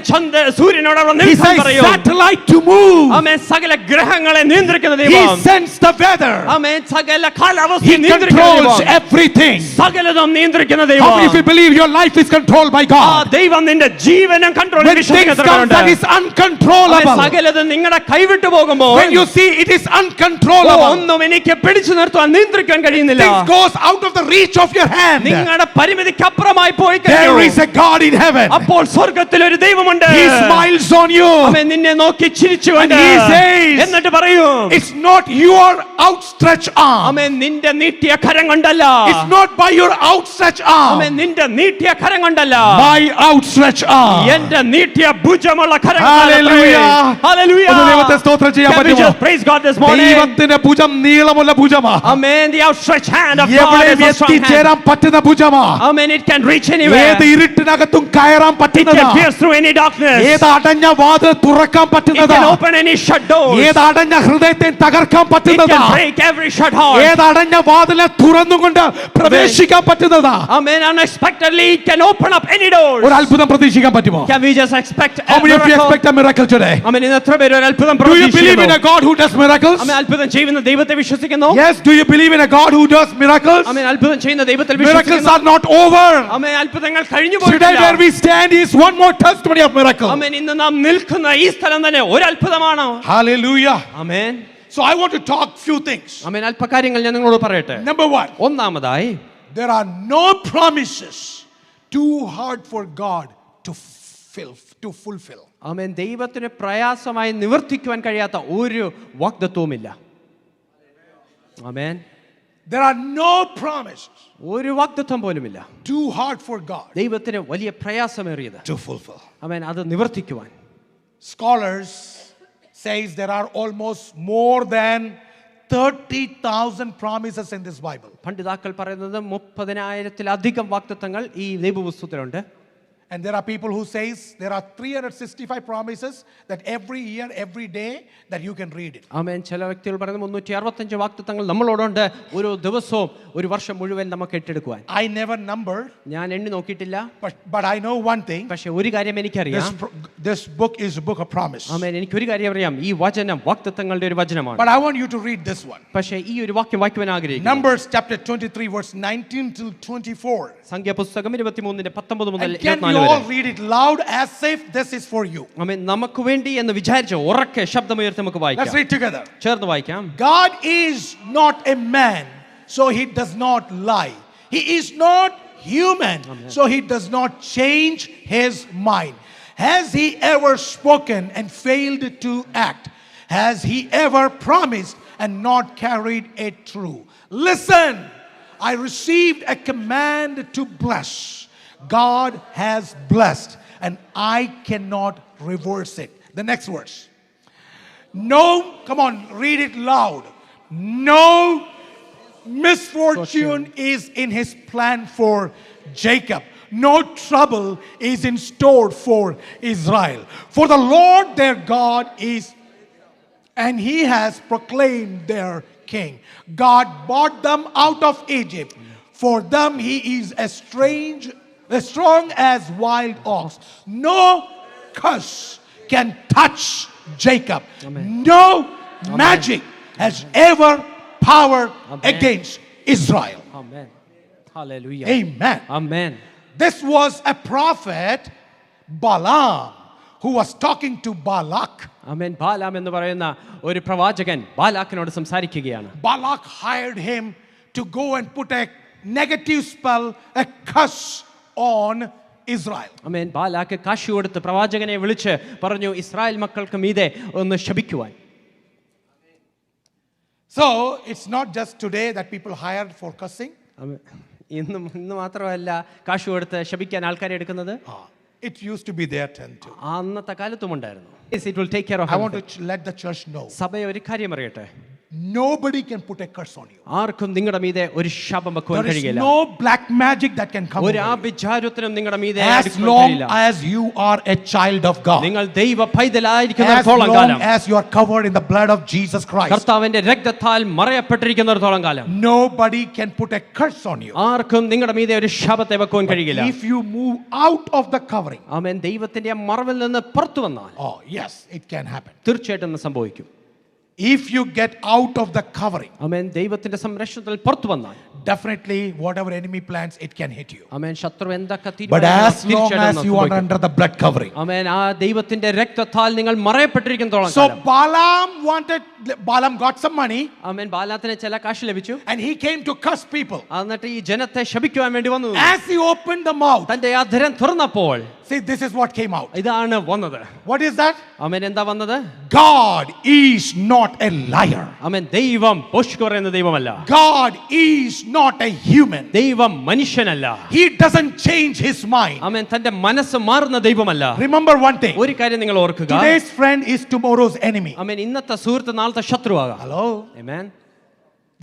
സൂര്യനോട് അവിടെ He നിൽക്കാൻ says പറയും. satellite to move. ആമേൻ, സകല ഗ്രഹങ്ങളെ നിയന്ത്രിക്കുന്ന He ദൈവം. sends the weather. ആമേൻ, സകല കാലാവസ്ഥ He നിയന്ത്രിക്കുന്ന controls ദൈവം. everything. സകലതും നിയന്ത്രിക്കുന്ന How many of you ദൈവം. believe your life is controlled by ആ God? ദൈവം നിന്റെ ജീവനും control When things come that is uncontrollable, സകലതും നിങ്ങളുടെ കൈവിട്ടു പോകുമ്പോൾ, when you see it is uncontrollable, ഒന്നും എനിക്ക് പിടിച്ചു നിർത്താൻ നിയന്ത്രിക്കാൻ കഴിയുന്നില്ല, things goes out of the reach of your hand, നിങ്ങളുടെ പരിമിതിക്കപ്പുറമായി പോയി there കഴിഞ്ഞു. is a God in heaven. അപ്പോൾ സ്വർഗത്തിൽ ഒരു ദൈവമുണ്ട്. He smiles on you. അവൻ നിന്നെ നോക്കി ചിരിച്ചുകൊണ്ട്, And he says, എന്നിട്ട് പറയൂ, it's not your outstretched arm. അവൻ നിന്റെ നീട്ടിയ കരം കൊണ്ടല്ല, It's not by your outstretched arm. അവൻ നിന്റെ നീട്ടിയ കരം കൊണ്ടല്ല, My outstretched arm. എന്റെ നീട്ടിയ ഭുജമുള്ള Hallelujah. ഒന്ന് ദൈവത്തെ സ്തോത്രം ചെയ്യാൻ Can we പറ്റുമോ? just praise God this morning? ദൈവത്തിന്റെ ഭുജം നീളമുള്ള ഭുജമാ. Amen. The outstretched hand of God എവിടെയും is a strong hand. എത്തിച്ചേരാൻ പറ്റുന്ന ഭുജമാ. Amen. It can reach anywhere. ഏത് ഇരുട്ടിനകത്തും കയറാൻ It പറ്റുന്നതാ. can pierce through any darkness. ഏത് അടഞ്ഞ വാതിൽ തുറക്കാൻ It പറ്റുന്നതാ. can open any shut doors. ഏത് അടഞ്ഞ ഹൃദയത്തെ തകർക്കാൻ It പറ്റുന്നതാ. can break every shut heart. ഏത് അടഞ്ഞ വാതിലെ തുറന്നുകൊണ്ട് പ്രവേശിക്കാൻ പറ്റുന്നതാ. Amen. Unexpectedly, it can open up any doors. ഒരു അത്ഭുതം പ്രതീക്ഷിക്കാൻ പറ്റുമോ? Can we just expect How a many of you miracle? expect a miracle today? Amen. ഇന്ന് എത്ര പേര് ഒരു അത്ഭുതം Do you believe in a പ്രതീക്ഷിക്കുന്നു? God who does miracles? Amen. അത്ഭുതം ചെയ്യുന്ന ദൈവത്തെ വിശ്വസിക്കുന്നു? Yes, do you believe in a God who does miracles? Amen. അത്ഭുതം ചെയ്യുന്ന ദൈവത്തിൽ Miracles വിശ്വസിക്കുന്നു? are not over. Amen. അത്ഭുതങ്ങൾ കഴിഞ്ഞു Today where പോയിട്ടില്ല. we stand is one more testimony of miracle. Amen. ഇന്ന് നാം നിൽക്കുന്ന ഈ സ്ഥലം തന്നെ ഒരു അത്ഭുതമാണ്. Hallelujah. Amen. So I want to talk few things. Amen. അല്പകാര്യങ്ങൾ ഞാൻ നിങ്ങളോട് പറയട്ടെ. Number one, ഒന്നാമതായി there are no promises too hard for God to fulfill. ആമേൻ. ദൈവത്തിന് പ്രയാസമായി നിവർത്തിക്കുവാൻ കഴിയാത്ത ഒരു വാഗ്ദത്തവുമില്ല. ആമേൻ. There are no promises ഒരു വാഗ്ദത്തം പോലുമില്ല too hard for God ദൈവത്തിന് വലിയ പ്രയാസമേറിയത്. to fulfill. ആമേൻ. അത് നിവർത്തിക്കുവാൻ Scholars says there are almost more than 30,000 promises in this Bible. പണ്ഡിതാക്കൾ പറയുന്നത് 30,000-ലധികം വാഗ്ദത്തങ്ങൾ ഈ ദൈവപുസ്തകത്തിലുണ്ട്. And there are people who says there are 365 promises that every year, every day that you can read it. ആമേൻ. ചില വ്യക്തികൾ പറയുന്നത് 365 വാഗ്ദത്തങ്ങൾ നമ്മളോടുണ്ട്. ഓരോ ദിവസവും ഒരു വർഷം മുഴുവൻ നമുക്ക് ഏറ്റെടുക്കുവാൻ. I never numbered, ഞാൻ എണ്ണി നോക്കിയിട്ടില്ല. but I know one thing. പക്ഷെ ഒരു കാര്യം എനിക്കറിയാം. This book is a book of promise. ആമേൻ. എനിക്കൊരു കാര്യം അറിയാം. ഈ വചനം വാഗ്ദത്തങ്ങളുടെ ഒരു വചനമാണ്. But I want you to read this one. പക്ഷേ ഈ ഒരു വാക്യം വായിക്കുവാൻ ആഗ്രഹിക്കുന്നു. Numbers chapter 23 verse 19 to 24. സംഖ്യാപുസ്തകം 23:19 മുതൽ And can 24 you all വരെ. read it loud as if this is for you? ആമേൻ. നമുക്ക് വേണ്ടി എന്ന് വിചാരിച്ച് ഉറക്കെ ശബ്ദമുയർത്തി നമുക്ക് Let's വായിക്കാം. read together. ചേർന്ന് വായിക്കാം. God is not a man, so he does not lie. He is not human, so he does not change his mind. Has he ever spoken and failed to act? Has he ever promised and not carried it through? Listen, I received a command to bless. God has blessed, and I cannot reverse it. The next verse. No, come on, read it loud. No misfortune is in his plan for Jacob. No trouble is in store for Israel. For the Lord their God is, and he has proclaimed their king. God brought them out of Egypt. For them he is as strong as wild ox. No curse can touch Jacob. Amen. No magic has ever power Amen. against Israel. Amen. Hallelujah. Amen. Amen. This was a prophet Balaam who was talking to Balak. ആമേൻ. ബാലാം എന്ന് പറയുന്ന ഒരു പ്രവാചകൻ ബാലാക്കിനോട് സംസാരിക്കുകയാണ്. Balak hired him to go and put a negative spell, a curse on Israel. Amen. Balak കാശ് കൊടുത്ത് പ്രവാചകനെ വിളിച്ച് പറഞ്ഞു ഇസ്രായേൽ മക്കൾക്ക് മീതെ ഒന്ന് ശപിക്കുവാൻ. So it's not just today that people hired for cursing. ആമേൻ. ഇന്ന് മാത്രമല്ല കാശ് കൊടുത്ത് ശപിക്കാൻ ആൾക്കാരെ എടുക്കുന്നത്. It used to be there then too. അന്നത്തെ കാലത്തും ഉണ്ടായിരുന്നു. It will take care of I want everything. to let the church know. സഭയെ ഒരു കാര്യം അറിയട്ടെ. Nobody can put a curse on you. ആർക്കും നിങ്ങളുടെ മീതെ ഒരു ശാപം വെക്കുവാൻ There is കഴിയില്ല. no black magic that can come ഒരു over you. ആഭിചാരത്തിനും നിങ്ങളുടെ മീതെ As അടുക്കുവാൻ long കഴിയില്ല. as you are a child of God. നിങ്ങൾ ദൈവ As പൈതലായിരിക്കുന്നിടത്തോളം long കാലം, as you are covered in the blood of Jesus Christ. കർത്താവിന്റെ രക്തത്താൽ മറയപ്പെട്ടിരിക്കുന്നിടത്തോളം കാലം Nobody can put a curse on you. ആർക്കും നിങ്ങളുടെ മീതെ ഒരു ശാപത്തെ വെക്കുവാൻ കഴിയില്ല. If you move out of the covering. ആമേൻ. ദൈവത്തിന്റെ മറവിൽ നിന്ന് പുറത്തു വന്നാൽ Oh, yes, it can happen. തീർച്ചയായിട്ടും ഇത് സംഭവിക്കും. If you get out of the covering, ആമേൻ. ദൈവത്തിന്റെ സംരക്ഷണത്തിൽ പുറത്തു വന്നാൽ definitely whatever enemy plans, it can hit you. ആമേൻ. ശത്രു എന്തൊക്കെ But as long as you are തീർച്ചയായിട്ടും under the blood covering. ആമേൻ. ആ ദൈവത്തിന്റെ രക്തത്താൽ നിങ്ങൾ മറയപ്പെട്ടിരിക്കുന്നിടത്തോളം So കാലം. Balaam got some money ആമേൻ. ബാലാത്തിന് ചില കാശ് ലഭിച്ചു. and he came to curse people. എന്നിട്ട് ഈ ജനത്തെ ശപിക്കുവാൻ വേണ്ടി വന്നു. As he opened the mouth, തന്റെ അധരം തുറന്നപ്പോൾ See, this is what came out. ഇതാണ് വന്നത്. What is that? ആമേൻ. എന്താ വന്നത്? God is not a liar. ആമേൻ. ദൈവം പോഷ്ക് പറയുന്ന ദൈവമല്ല. God is not a human. ദൈവം മനുഷ്യനല്ല. He doesn't change his mind. ആമേൻ. തന്റെ മനസ്സ് മാറുന്ന ദൈവമല്ല. Remember one thing. ഒരു കാര്യം നിങ്ങൾ ഓർക്കുക. Today's friend is tomorrow's enemy. ആമേൻ. ഇന്നത്തെ സുഹൃത്ത് നാളത്തെ ശത്രുവാകാം. Hello. Amen.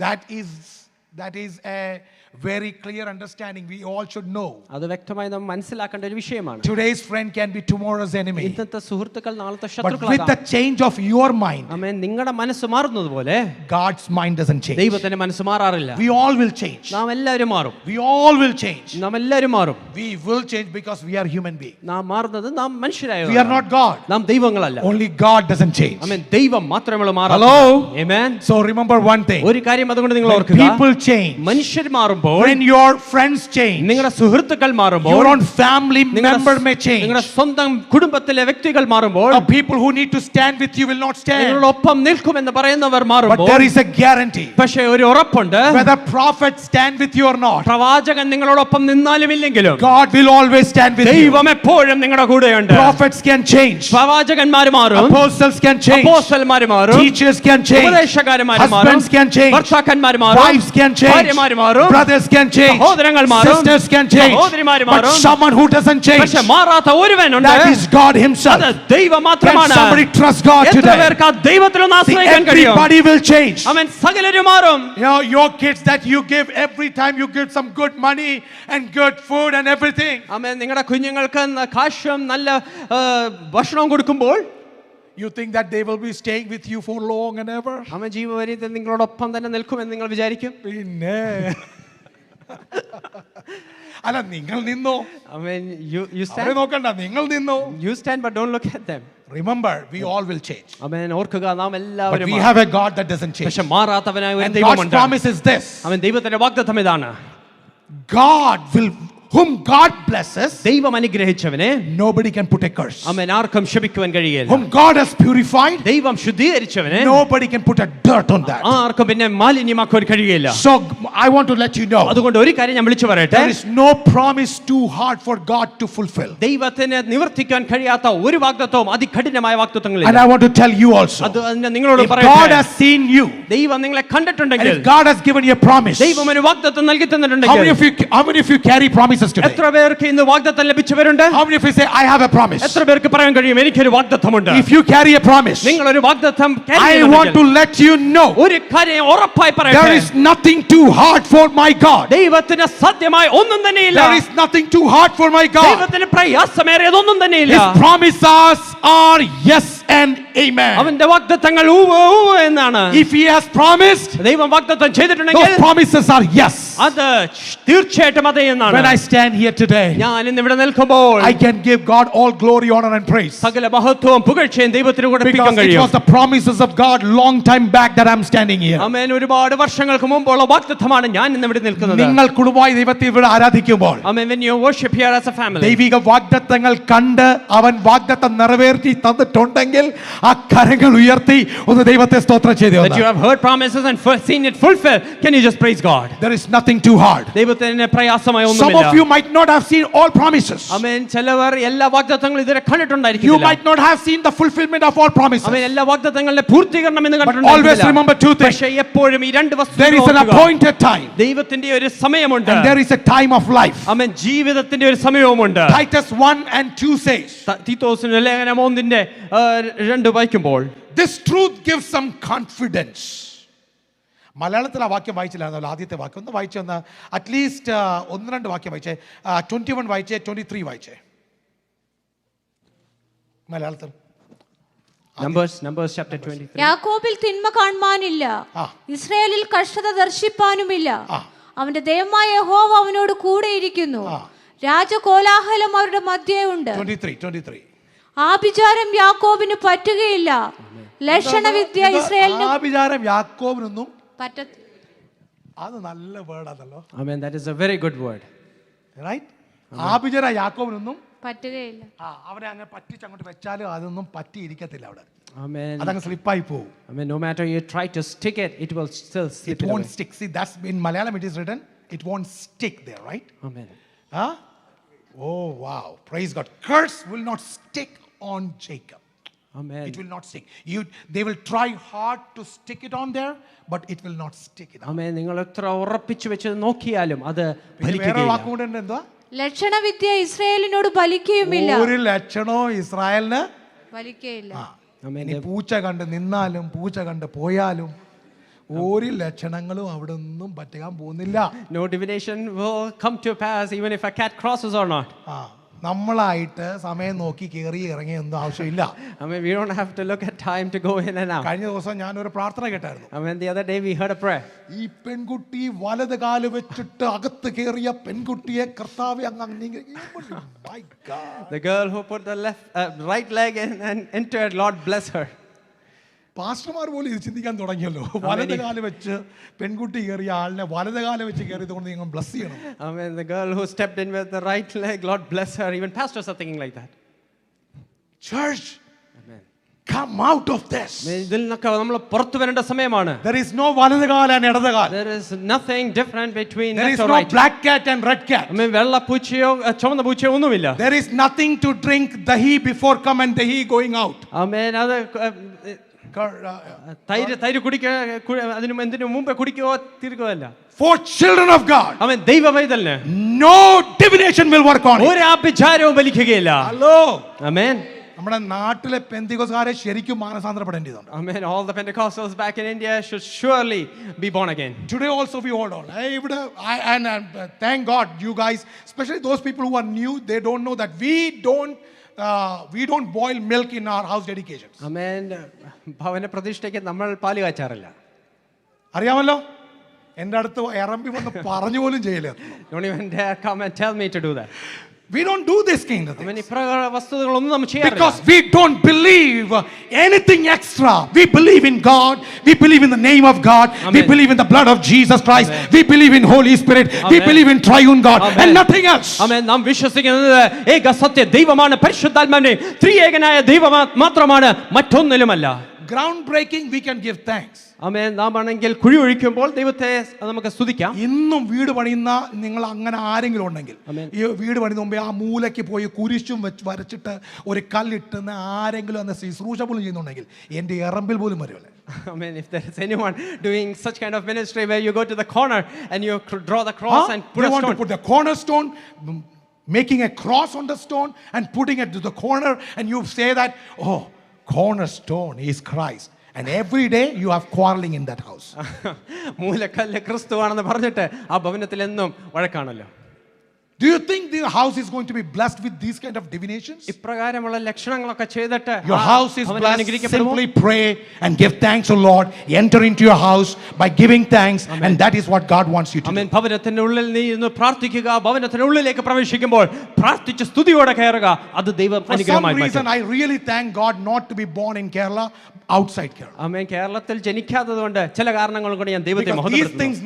That is a very clear understanding we all should know. അത് വ്യക്തമായി നാം മനസ്സിലാക്കേണ്ട ഒരു വിഷയമാണ്. Today's friend can be tomorrow's enemy. ഇന്നത്തെ സുഹൃത്തുക്കൾ നാളത്തെ But ശത്രുക്കളാകാം. with the change of your mind, ആമേൻ. നിങ്ങളുടെ മനസ്സ് മാറുന്നത് പോലെ God's mind doesn't change. ദൈവത്തിന്റെ മനസ്സ് മാറാറില്ല. We all will change. നാം എല്ലാവരും മാറും. We all will change. നാം എല്ലാവരും മാറും. We will change because we are human beings. നാം മാറുന്നത് നാം മനുഷ്യരായ. We are not God. നാം ദൈവങ്ങളല്ല. Only God doesn't change. ആമേൻ. ദൈവം മാത്രമേ മാറൂ. Hello. ആമേൻ. So remember one thing. ഒരു കാര്യം അതുകൊണ്ട് നിങ്ങൾ When ഓർക്കുക. people change, മനുഷ്യർ മാറുമ്പോൾ, when your friends change, നിങ്ങളുടെ സുഹൃത്തുക്കൾ മാറുമ്പോൾ, your own family member may change. നിങ്ങളുടെ സ്വന്തം കുടുംബത്തിലെ വ്യക്തികൾ മാറുമ്പോൾ, The people who need to stand with you will not stand. നിങ്ങളോടൊപ്പം നിൽക്കുമെന്ന് പറയുന്നവർ But മാറുമ്പോൾ, there is a guarantee. പക്ഷേ ഒരു ഉറപ്പുണ്ട്. Whether prophets stand with you or not, പ്രവാചകൻ നിങ്ങളോടൊപ്പം നിന്നാലും ഇല്ലെങ്കിലും God will always stand with you. ദൈവം എപ്പോഴും നിങ്ങളുടെ കൂടെയുണ്ട്. Prophets can change. പ്രവാചകന്മാർ മാറും. Apostles can change. അപ്പോസ്തലന്മാർ മാറും. Teachers can change. ഉപദേശകന്മാർ മാറും. Husbands can change. ഭർത്താക്കന്മാർ മാറും. Wives can change. ഭാര്യമാർ മാറും. Brothers can change. സഹോദരങ്ങൾ മാറും. Sisters can change. സഹോദരിമാർ But മാറും. someone who doesn't change, പക്ഷേ മാറാത്ത ഒരുവനുണ്ട്. that is God himself. അത് ദൈവം Can മാത്രമാണ്. somebody trust God എത്ര today? പേർക്ക് ആ ദൈവത്തിലൊന്ന് See, ആശ്രയിക്കാൻ കഴിയും? everybody will change. അവൻ സകലരും മാറും. You know, your kids that you give every time you give some good money and good food and everything. അവൻ നിങ്ങളുടെ കുഞ്ഞുങ്ങൾക്ക് കാശും നല്ല ഭക്ഷണവും കൊടുക്കുമ്പോൾ, You think that they will be staying with you for long and ever? അവൻ ജീവപര്യന്തം നിങ്ങളോടൊപ്പം തന്നെ നിൽക്കുമെന്ന് നിങ്ങൾ വിചാരിക്കും? പിന്നെ അല്ല, നിങ്ങൾ നിന്നോ? അവൻ you അവരെ നോക്കണ്ട, നിങ്ങൾ നിന്നോ? stand but don't look at them. Remember, we all will change. അവൻ ഓർക്കുക, നാം But എല്ലാവരും we have a God that doesn't change. പക്ഷെ മാറാത്തവനായ ഒരു And God's ദൈവമുണ്ട്. promise is this. അവൻ ദൈവത്തിന്റെ വാഗ്ദത്തം ഇതാണ്. God will, whom God blesses, ദൈവം അനുഗ്രഹിച്ചവനെ nobody can put a curse. അവൻ ആർക്കും ശപിക്കുവാൻ കഴിയില്ല. Whom God has purified, ദൈവം ശുദ്ധീകരിച്ചവനെ nobody can put a dirt on that. ആർക്കും പിന്നെ മാലിന്യമാക്കുവാൻ കഴിയില്ല. So I want to let you know, അതുകൊണ്ട് ഒരു കാര്യം ഞാൻ വിളിച്ചു പറയട്ടെ. there is no promise too hard for God to fulfill. ദൈവത്തിന് നിവർത്തിക്കാൻ കഴിയാത്ത ഒരു വാഗ്ദത്തവും അതികഠിനമായ And വാഗ്ദത്തങ്ങളില്ല. I want to tell you also, അത് നിങ്ങളോട് if God പറയട്ടെ. has seen you, ദൈവം നിങ്ങളെ and കണ്ടിട്ടുണ്ടെങ്കിൽ, if God has given you a promise, ദൈവം ഒരു വാഗ്ദത്തം നൽകി how many തന്നിട്ടുണ്ടെങ്കിൽ, of you carry promises today? എത്ര പേർക്ക് ഇന്ന് വാഗ്ദത്തം ലഭിച്ചവരുണ്ട്? How many of you say, I have a promise? എത്ര പേർക്ക് പറയാൻ കഴിയും എനിക്കൊരു വാഗ്ദത്തമുണ്ട്? If you carry a promise, നിങ്ങൾ ഒരു വാഗ്ദത്തം I want to let you know, ഒരു കാര്യം ഉറപ്പായി there പറയട്ടെ. is nothing too hard for my God. ദൈവത്തിന് സാധ്യമായ ഒന്നും തന്നെയില്ല. There is nothing too hard for my God. ദൈവത്തിന് പ്രയാസമേറിയതൊന്നും തന്നെയില്ല. His promises are yes and amen. അവന്റെ വാഗ്ദത്തങ്ങൾ ഉവ്വ് ഉവ്വ് എന്നാണ്. If he has promised, ദൈവം വാഗ്ദത്തം those ചെയ്തിട്ടുണ്ടെങ്കിൽ promises are yes. അത് തീർച്ചയായിട്ടും അതെ എന്നാണ്. When I stand here today, ഞാൻ ഇന്ന് ഇവിടെ നിൽക്കുമ്പോൾ I can give God all glory, honor and praise, സകല മഹത്വവും പുകഴ്ചയും ദൈവത്തിന് because കൊടുപ്പിക്കാൻ it കഴിയും. was the promises of God long time back that I'm standing here. ആമേൻ. ഒരുപാട് വർഷങ്ങൾക്ക് മുമ്പുള്ള വാഗ്ദത്തമാണ് ഞാൻ ഇന്ന് ഇവിടെ നിൽക്കുന്നത്. നിങ്ങൾ കുടുംബമായി ദൈവത്തെ ഇവിടെ ആരാധിക്കുമ്പോൾ, ആമേൻ. When you worship here as a family, ദൈവിക വാഗ്ദത്തങ്ങൾ കണ്ട് അവൻ വാഗ്ദത്തം നിറവേറ്റി തന്നിട്ടുണ്ടെങ്കിൽ ആ കരങ്ങൾ ഉയർത്തി ഒന്ന് ദൈവത്തെ സ്തോത്രം ചെയ്തു. that you have heard promises and seen it fulfilled, can you just praise God? There is nothing too hard. ദൈവത്തിന് പ്രയാസമായ Some ഒന്നുമില്ല. of you might not have seen all promises. ആമേൻ. ചിലവർ എല്ലാ വാഗ്ദത്തങ്ങളും ഇതുവരെ You കണ്ടിട്ടുണ്ടായിരിക്കില്ല. might not have seen the fulfillment of all promises. ആമേൻ. എല്ലാ വാഗ്ദത്തങ്ങളുടെ പൂർത്തീകരണം ഇന്ന് But always കണ്ടിട്ടുണ്ടായിരിക്കില്ല. remember two things. പക്ഷേ എപ്പോഴും ഈ രണ്ട് There is an വസ്തുക്കൾ appointed time ദൈവത്തിന്റെ ഒരു സമയമുണ്ട്. and there is a time of life. ആമേൻ. ജീവിതത്തിന്റെ ഒരു സമയവുമുണ്ട്. Titus 1 and 2 says, തീത്തോസിന്റെ ലേഖനം 1:2 വായിക്കുമ്പോൾ, this truth gives some confidence. മലയാളത്തിൽ ആ വാക്യം വായിച്ചില്ലായിരുന്നല്ലോ, ആദ്യത്തെ വാക്യം ഒന്ന് വായിച്ചു ഒന്ന്, അറ്റ്ലീസ്റ്റ് 1-2 വാക്യം വായിച്ചേ. 21 വായിച്ചേ, 23 വായിച്ചേ മലയാളത്തിൽ. Numbers chapter 23. യാക്കോബിൽ തിന്മ കാണുവാനില്ല, ഇസ്രായേലിൽ കഷ്ടത ദർശിപ്പാനുമില്ല. അവന്റെ ദൈവമായ യഹോവ അവനോട് കൂടെ ഇരിക്കുന്നു. രാജകോലാഹലം അവരുടെ മധ്യേ ഉണ്ട്. 23. ആഭിചാരം യാക്കോബിന് പറ്റുകയില്ല, ലക്ഷണവിദ്യ ഇസ്രായേലിന് ആഭിചാരം യാക്കോബിനൊന്നും പറ്റ. അത് നല്ല വേർഡാണല്ലോ. Amen. That is a very good word. Right. ആഭിചാരം യാക്കോബിനൊന്നും പറ്റുകയില്ല. അവനെ അങ്ങനെ പറ്റിച്ച് അങ്ങോട്ട് വെച്ചാലും അതൊന്നും പറ്റിയിരിക്കത്തില്ല അവിടെ. Amen. അതങ്ങ് സ്ലിപ്പായി പോകും. Amen. No matter you try to stick it, it will still slip It won't away. stick. See, that's in Malayalam it is written, it won't stick there, right? Amen. Oh, wow. Praise God. Curse will not stick on Jacob. Amen. It will not stick. They will try hard to stick it on there, but it will not stick it on. ആമേൻ. നിങ്ങൾ എത്ര ഉറപ്പിച്ചു വെച്ച് നോക്കിയാലും അത് വേറെ ഫലിക്കുകയില്ല. വാക്കുകൊണ്ട് എന്താ? ലക്ഷണവിദ്യ ഇസ്രായേലിനോട് ഫലിക്കുകയുമില്ല. ഒരു ലക്ഷണവും ഇസ്രായേലിന് ഫലിക്കുകയില്ല. ആമേൻ. ഇനി പൂച്ച കണ്ട് നിന്നാലും പൂച്ച കണ്ട് പോയാലും ഒരു ലക്ഷണങ്ങളും അവിടെ ഒന്നും പറ്റാൻ പോകുന്നില്ല. No divination will come to pass even if a cat crosses or not. നമ്മളായിട്ട് സമയം നോക്കി കയറി ഇറങ്ങി ഒന്നും ആവശ്യമില്ല. I mean, we don't have to look at time to go in and out. കഴിഞ്ഞ ദിവസം ഞാനൊരു പ്രാർത്ഥന കേട്ടായിരുന്നു. I mean, the other day we heard a prayer. ഈ പെൺകുട്ടി വലത് കാല് വെച്ചിട്ട് അകത്ത് കയറിയ പെൺകുട്ടിയെ കർത്താവേ അങ്ങ് My God. The girl who put the right leg in and entered, Lord bless her. പാസ്റ്റർമാർ പോലും ഇത് ചിന്തിക്കാൻ തുടങ്ങിയല്ലോ. വലത് കാല് വെച്ച് പെൺകുട്ടി കയറിയ ആളിനെ വലത് കാല് വെച്ച് കയറിയത് കൊണ്ട് നിങ്ങൾ ബ്ലസ് ചെയ്യണം. I mean, the girl who stepped in with the right leg, Lord bless her. Even pastors are thinking like that. Church, Amen. come out of this. ഇതിൽ നിന്നൊക്കെ നമ്മൾ പുറത്തു വരേണ്ട സമയമാണ്. There is no വലത് കാല് and ഇടത് കാല്. There is nothing different between There left is or no right. black cat and red cat. I mean, വെള്ള പൂച്ചയോ ചുവന്ന പൂച്ചയോ ഒന്നുമില്ല. There is nothing to drink dahi before come and dahi going out. Amen. അത് തൈര് അതിനു എന്തിനു മുമ്പേ കുടിക്കുകയോ തീർക്കുകയല്ല. For children of God, അവൻ ദൈവമൈതലിന് no divination will work on it. ഒരു ആഭിചാരവും വലിക്കുകയില്ല. Hello. Amen. നമ്മുടെ നാട്ടിലെ പെന്തിക്കോസ്തുകാരെ ശരിക്കും മാനസാന്തരപ്പെടേണ്ടതുണ്ട്. Amen. All the Pentecostals back in India should surely be born again. Today also we hold on. And thank God you guys, especially those people who are new, they don't know that we don't boil milk in our house dedications. Amen. ഭവന പ്രതിഷ്ഠയ്ക്ക് നമ്മൾ പാല് കാച്ചാറില്ല. അറിയാമല്ലോ, എൻ്റെ അടുത്ത് ഇറമ്പി വന്ന് പറഞ്ഞു പോലും ചെയ്യില്ല. Don't even dare come and tell me to do that. We don't do this kind of thing. Amen. ഇപ്രകാര വസ്തുതകളൊന്നും നമ്മൾ ചെയ്യാറില്ല. Because we don't believe anything extra. We believe in God. We believe in the name of God. Amen. We believe in the blood of Jesus Christ. Amen. We believe in Holy Spirit. We Amen. believe in triune God. Amen. And nothing else. Amen. നാം വിശ്വസിക്കുന്നത് ഏക സത്യ ദൈവമാണ്, പരിശുദ്ധാത്മാവിനെ ത്രിയേകനായ ദൈവം മാത്രമാണ്, മറ്റൊന്നിലുമല്ല. Groundbreaking, we can give thanks. ആമേൻ. നാം ആണെങ്കിൽ കുഴി ഒഴിക്കുമ്പോൾ ദൈവത്തെ നമുക്ക് സ്തുതിക്കാം. ഇന്നും വീട് പണിയുന്ന നിങ്ങൾ അങ്ങനെ ആരെങ്കിലും ഉണ്ടെങ്കിൽ, Amen. ഈ വീട് പണിയുന്ന മുമ്പേ ആ മൂലയ്ക്ക് പോയി കുരിശും വരച്ചിട്ട് ഒരു കല്ലിട്ടുന്ന ആരെങ്കിലും അന്ന് ശുശ്രൂഷ പോലും ചെയ്യുന്നുണ്ടെങ്കിൽ എൻ്റെ ഇറമ്പിൽ പോലും വരുമല്ലേ. Amen. If there is anyone doing such kind of ministry where you go to the corner and you draw the cross and put They a want to stone. put the cornerstone, making a cross on the stone and putting it to the corner, and you say that, oh, cornerstone is Christ. And every day you have quarreling in that house. മൂലക്കല്ല് ക്രിസ്തുവാണെന്ന് പറഞ്ഞിട്ട് ആ ഭവനത്തിൽ എന്നും വഴക്കാണല്ലോ. Do you think the house is going to be blessed with these kind of divinations? ഇപ്രകാരമുള്ള ലക്ഷണങ്ങളൊക്കെ ചെയ്തിട്ട് Your house is ഭവനം blessed. അനുഗ്രഹിക്കപ്പെടുമോ? Simply pray and give thanks, O Lord. Enter into your house by giving thanks, and that is what God wants you to amen. do. ഭവനത്തിന്റെ ഉള്ളിൽ നീ ഇന്ന് പ്രാർത്ഥിക്കുക. ഭവനത്തിന്റെ ഉള്ളിലേക്ക് പ്രവേശിക്കുമ്പോൾ പ്രാർത്ഥിച്ച് സ്തുതിയോടെ കയറുക. അത് ദൈവം For some അനുഗ്രഹമായി reason, മാറ്റും. I really thank God not to be born in Kerala, outside Kerala. ആമേൻ. കേരളത്തിൽ ജനിക്കാത്തതുകൊണ്ട് ചില കാരണങ്ങൾ കൊണ്ട് ഞാൻ ദൈവത്തെ Because these മഹത്വപ്പെടുത്തുന്നു. things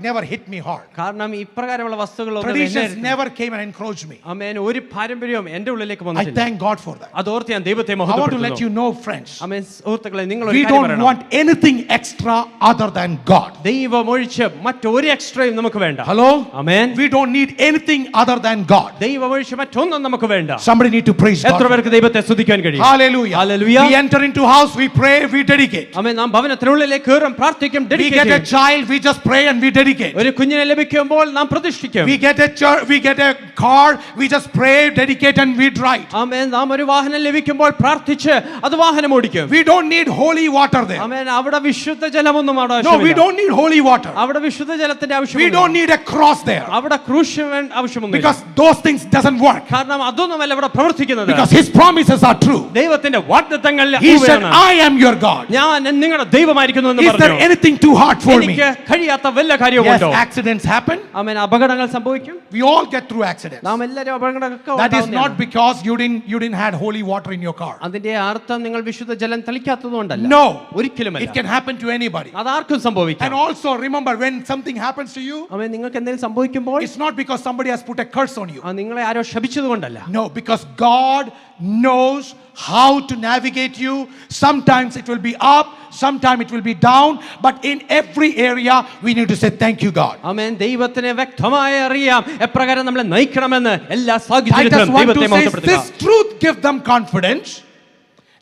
never hit me hard. കാരണം ഇപ്രകാരമുള്ള വസ്തുക്കളൊന്നും Traditions എന്നെ- never came and encroached me. ആമേൻ. ഒരു പാരമ്പര്യവും എന്റെ ഉള്ളിലേക്ക് I വന്നിട്ടില്ല. thank God for that. അതോർത്ത് ഞാൻ ദൈവത്തെ I want to let മഹത്വപ്പെടുത്തുന്നു. you know, friends, ആമേൻ. സുഹൃത്തുക്കളെ, നിങ്ങൾ we ഒരു കാര്യം don't പറയണം. want anything extra other than God. ദൈവം ഒഴിച്ച് മറ്റൊരു എക്സ്ട്രയും നമുക്ക് വേണ്ട. Hello? Amen. We don't need anything other than God. ദൈവം ഒഴിച്ച് മറ്റൊന്നും നമുക്ക് വേണ്ട. Somebody need to praise എത്ര God. പേർക്ക് ദൈവത്തെ സ്തുതിക്കാൻ കഴിയും? Hallelujah. Hallelujah. We enter into house, we pray, we dedicate. ആമേൻ. നാം ഭവനത്തിനുള്ളിലേക്ക് കയറും, പ്രാർത്ഥിക്കും, We dedicate get a ചെയ്യും. child, we just pray and we dedicate. ഒരു കുഞ്ഞിനെ ലഭിക്കുമ്പോൾ നാം പ്രതിഷ്ഠിക്കും. We get a church, we get a car, we just pray, dedicate and we drive. ആമേൻ. നാം ഒരു വാഹനം ലഭിക്കുമ്പോൾ പ്രാർത്ഥിച്ച് അത് വാഹനം ഓടിക്കും. We don't need holy water there. ആമേൻ. അവിടെ വിശുദ്ധ ജലമൊന്നും അവിടെ No, we ആവശ്യമില്ല. don't need holy water. അവിടെ വിശുദ്ധ ജലത്തിന്റെ We ആവശ്യമില്ല. don't need a cross there. അവിടെ ക്രൂശ് ആവശ്യമൊന്നുമില്ല. Because those things doesn't work. കാരണം അതൊന്നുമല്ല ഇവിടെ പ്രവർത്തിക്കുന്നത്. Because his promises are true. ദൈവത്തിന്റെ വാഗ്ദത്തങ്ങൾ He said, I am your God. ഞാൻ നിങ്ങളുടെ ദൈവമായിരിക്കുന്നു എന്ന് Is there പറഞ്ഞു. anything too hard for me? എനിക്ക് കഴിയാത്ത വല്ല Yes, കാര്യമുണ്ടോ? accidents happen. ആമേൻ. അപകടങ്ങൾ സംഭവിക്കും. We all get through accidents. നാം എല്ലാവരും അപകടങ്ങളൊക്കെ That is ഉണ്ടാവുന്നതാണ്. not because you didn't had holy water in your car. അതിന്റെ അർത്ഥം നിങ്ങൾ വിശുദ്ധ ജലം തളിക്കാത്തതുകൊണ്ടല്ല. No. ഒരിക്കലുമല്ല. It can happen to anybody. അതാർക്കും സംഭവിക്കാം. And also remember, when something happens to you, ആമേൻ. നിങ്ങൾക്ക് എന്തെങ്കിലും സംഭവിക്കുമ്പോൾ it's not because somebody has put a curse on you. നിങ്ങളെ ആരോ ശപിച്ചതുകൊണ്ടല്ല. No, because God knows how to navigate you. Sometimes it will be up, sometimes it will be down, but in every area we need to say thank you, God. ആമേൻ. ദൈവത്തിന് വ്യക്തമായി അറിയാം എപ്രകാരം നമ്മളെ നയിക്കണമെന്ന്. എല്ലാ Titus സാഹചര്യത്തിലും 1:2 ദൈവത്തെ says, മഹത്വപ്പെടുത്തുക. this truth gives them confidence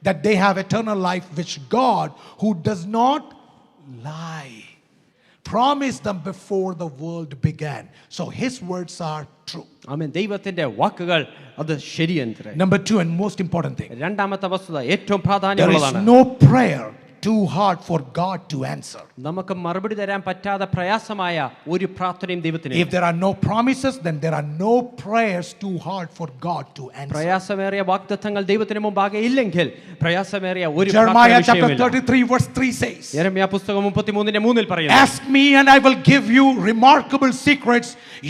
that they have eternal life, which God, who does not lie, promised them before the world began. So his words are true. ആമേൻ. ദൈവത്തിന്റെ വാക്കുകൾ അത് ശരിയത്രേ. Number 2 and most important thing, രണ്ടാമത്തെ വസ്തുത ഏറ്റവും there is പ്രാധാന്യമുള്ളതാണ്. no prayer too hard for God to answer. നമുക്ക് മറുപടി തരാൻ പറ്റാതെ പ്രയാസമായ ഒരു പ്രാർത്ഥനയും ദൈവത്തിന്. If there are no promises, then there are no prayers too hard for God to answer. പ്രയാസമേറിയ വാഗ്ദത്തങ്ങൾ ദൈവത്തിന് മുമ്പാകെ ഇല്ലെങ്കിൽ പ്രയാസമേറിയ ഒരു Jeremiah chapter പ്രാർത്ഥനയും 33 verse 3 says, യെരമ്യാ പുസ്തകം 33:3 പറയുന്നു. ask me and I will give you remarkable secrets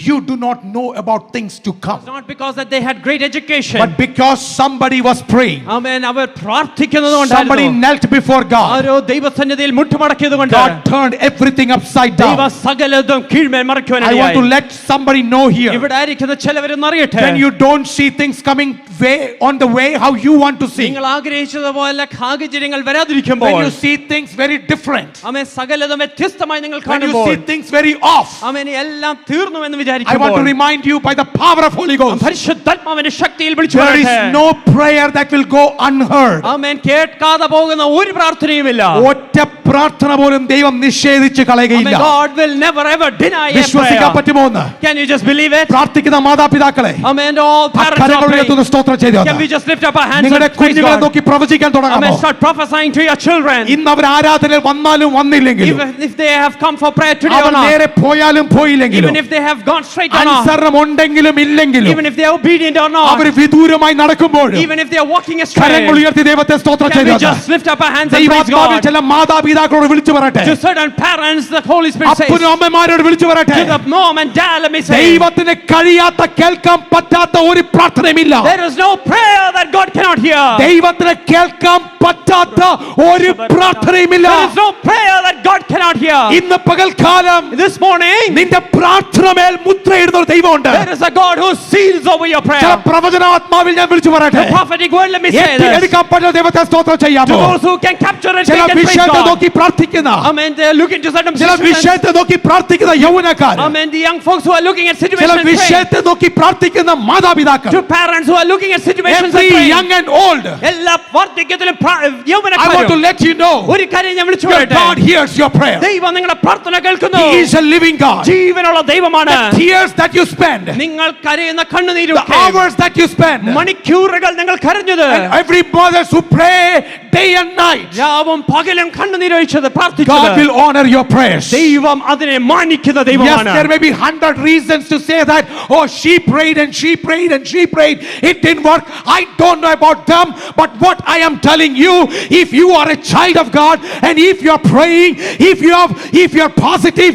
you do not know about things to come. It's not because that they had great education. But because somebody was praying, ആമേൻ. അവർ പ്രാർത്ഥിക്കുന്നത് somebody കൊണ്ടായിരുന്നു. knelt before God, ആരോ ദൈവസന്നിധിയിൽ മുട്ടുമടക്കിയത് കൊണ്ട് God turned everything upside ദൈവ down. സകലതും കീഴ്മേൽ മറിക്കുവാൻ I want to ഇടയായി. let somebody know here, ഇവിടെ ആയിരിക്കുന്ന ചിലവരെന്ന് അറിയട്ടെ, when you don't see things coming on the way how you want to see, നിങ്ങൾ ആഗ്രഹിച്ചതുപോലെ സാഹചര്യങ്ങൾ when വരാതിരിക്കുമ്പോൾ, you see things very different, ആമേൻ, സകലതും വ്യത്യസ്തമായി നിങ്ങൾ when you കാണുമ്പോൾ, see things very off, ആമേൻ, എല്ലാം തീർന്നു എന്ന് I want to വിചാരിക്കുമ്പോൾ, remind you by the power of Holy Ghost, പരിശുദ്ധാത്മാവിന്റെ ശക്തിയിൽ വിളിച്ചു there is പറയട്ടെ. no prayer that will go unheard. ആമേൻ. കേൾക്കാതെ പോകുന്ന ഒരു പ്രാർത്ഥനയുമില്ല. ഒറ്റ പ്രാർത്ഥന പോലും ദൈവം നിഷേധിച്ച് ആമേൻ. കളയുകയില്ല. God will never ever deny a വിശ്വസിക്കാൻ prayer. പറ്റുമോ എന്ന്? Can you just believe it? പ്രാർത്ഥിക്കുന്ന മാതാപിതാക്കളെ Amen. All parents are കരങ്ങൾ praying. ഉയർത്തുന്ന സ്തോത്രം ചെയ്തു. Can we just lift up our hands നിങ്ങളുടെ and praise കുഞ്ഞുങ്ങളെ God? നോക്കി പ്രവചിക്കാൻ തുടങ്ങാമോ? Amen. Start prophesying to your children. ഇന്ന് അവർ ആരാധനയിൽ വന്നാലും വന്നില്ലെങ്കിലും, Even if they have come for prayer today our or not, നേരെ പോയാലും പോയില്ലെങ്കിലും, even if they have gone straight or not, അനുസരണം ഉണ്ടെങ്കിലും ഇല്ലെങ്കിലും, even if they are obedient or not, അവർ വിദൂരമായി നടക്കുമ്പോഴും even if they are walking astray, കരങ്ങൾ ഉയർത്തി ദൈവത്തെ സ്തോത്രം can we ചെയ്തു. just lift up our hands and praise ദൈവാത്മാവിൽ God? ചില മാതാപിതാക്കളോട് വിളിച്ചു പറയട്ടെ, To certain parents, the Holy Spirit says, അപ്പനും അമ്മമാരോട് വിളിച്ചു പറയട്ടെ, to the mom and dad, let me say, ദൈവത്തിന് കഴിയാത്ത കേൾക്കാൻ പറ്റാത്ത ഒരു പ്രാർത്ഥനയുമില്ല. there is no prayer that God cannot hear. ദൈവത്തിന് കേൾക്കാൻ പറ്റാത്ത ഒരു പ്രാർത്ഥനയുമില്ല. There is no prayer that God cannot hear. ഇന്ന് പകൽക്കാലം This morning, നിന്റെ പ്രാർത്ഥനമേൽ മുദ്രയിടുന്ന ഒരു ദൈവമുണ്ട്. there is a God who seals over your ചില prayer. പ്രവചനാത്മാവിൽ ഞാൻ വിളിച്ചു പറയട്ടെ, The prophetic word, let me say this. എടുക്കാൻ പറ്റുന്ന ദൈവത്തെ സ്തോത്രം To ചെയ്യാമോ? those who can capture it, ചില they can praise വിഷയത്തെ God. നോക്കി പ്രാർത്ഥിക്കുന്ന, Amen. They are looking to certain ചില situations. വിഷയത്തെ നോക്കി പ്രാർത്ഥിക്കുന്ന യൗവനക്കാർ, Amen. The young folks who are looking at ചില situations and praying. വിഷയത്തെ നോക്കി പ്രാർത്ഥിക്കുന്ന മാതാപിതാക്കൾ, To parents who are looking at situations and every praying. young and old, എല്ലാ വാർദ്ധക്യത്തിലും I want to യൗവനക്കാരും let you know ഒരു കാര്യം ഞാൻ വിളിച്ചു that പറയട്ടെ. God hears your prayer. ദൈവം നിങ്ങളുടെ പ്രാർത്ഥന കേൾക്കുന്നു. He is a living God. ജീവനുള്ള ദൈവമാണ്. The tears that you spend, നിങ്ങൾ കരയുന്ന the കണ്ണുനീരൊക്കെ, hours that you spend, മണിക്കൂറുകൾ നിങ്ങൾ കരഞ്ഞത്, and every mothers who pray day and night, രാവും പകലും കണ്ണുനീരൊഴിച്ചത്, God പ്രാർത്ഥിച്ചത്, will honor your prayers. ദൈവം അതിനെ മാനിക്കുന്ന Yes, ദൈവമാണ്. there may be 100 reasons to say that, oh, she prayed and she prayed and she prayed, it didn't work. I don't know about them, but what I am telling you, if you are a child of God and if you are praying, if you are positive,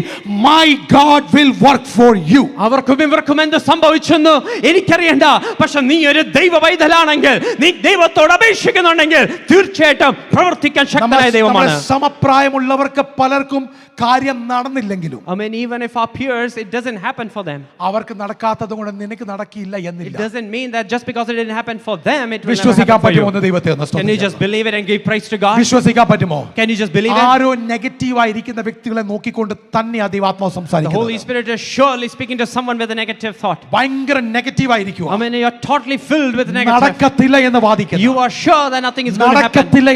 my God will work for you. അവർക്കും ഇവർക്കും എന്ത് സംഭവിച്ചെന്ന് എനിക്കറിയണ്ട. പക്ഷെ നീ ഒരു ദൈവ പൈതലാണെങ്കിൽ, നീ ദൈവത്തോട് അപേക്ഷിക്കുന്നുണ്ടെങ്കിൽ തീർച്ചയായിട്ടും പ്രവർത്തിക്കാൻ ശക്തനായ ദൈവമാണ്. സമപ്രായമുള്ളവർക്ക് പലർക്കും കാര്യം നടന്നില്ലെങ്കിലും, I mean, even if our peers, it doesn't happen for them. അവർക്ക് നടക്കാത്തത് കൊണ്ട് നിനക്ക് നടക്കില്ല It എന്നില്ല. doesn't mean that just because it didn't happen for them, it will never വിശ്വസിക്കാൻ happen for പറ്റുമോ you. എന്ന് ദൈവത്തെ ഒന്ന് Can you സ്തുതിക്കാം. just believe it and give praise to God? വിശ്വസിക്കാൻ പറ്റുമോ? Can you just believe it? ആരോ നെഗറ്റീവായിരിക്കുന്ന വ്യക്തികളെ നോക്കിക്കൊണ്ട് തന്നെ ആ ദൈവാത്മാവ് The Holy സംസാരിക്കുന്നത്. Spirit is surely speaking to someone with a negative thought. ഭയങ്കര നെഗറ്റീവായിരിക്കും. I mean, you're totally filled with negative. നടക്കത്തില്ല എന്ന് വാദിക്കുന്നു. You are sure that nothing is going to happen. നടക്കത്തില്ല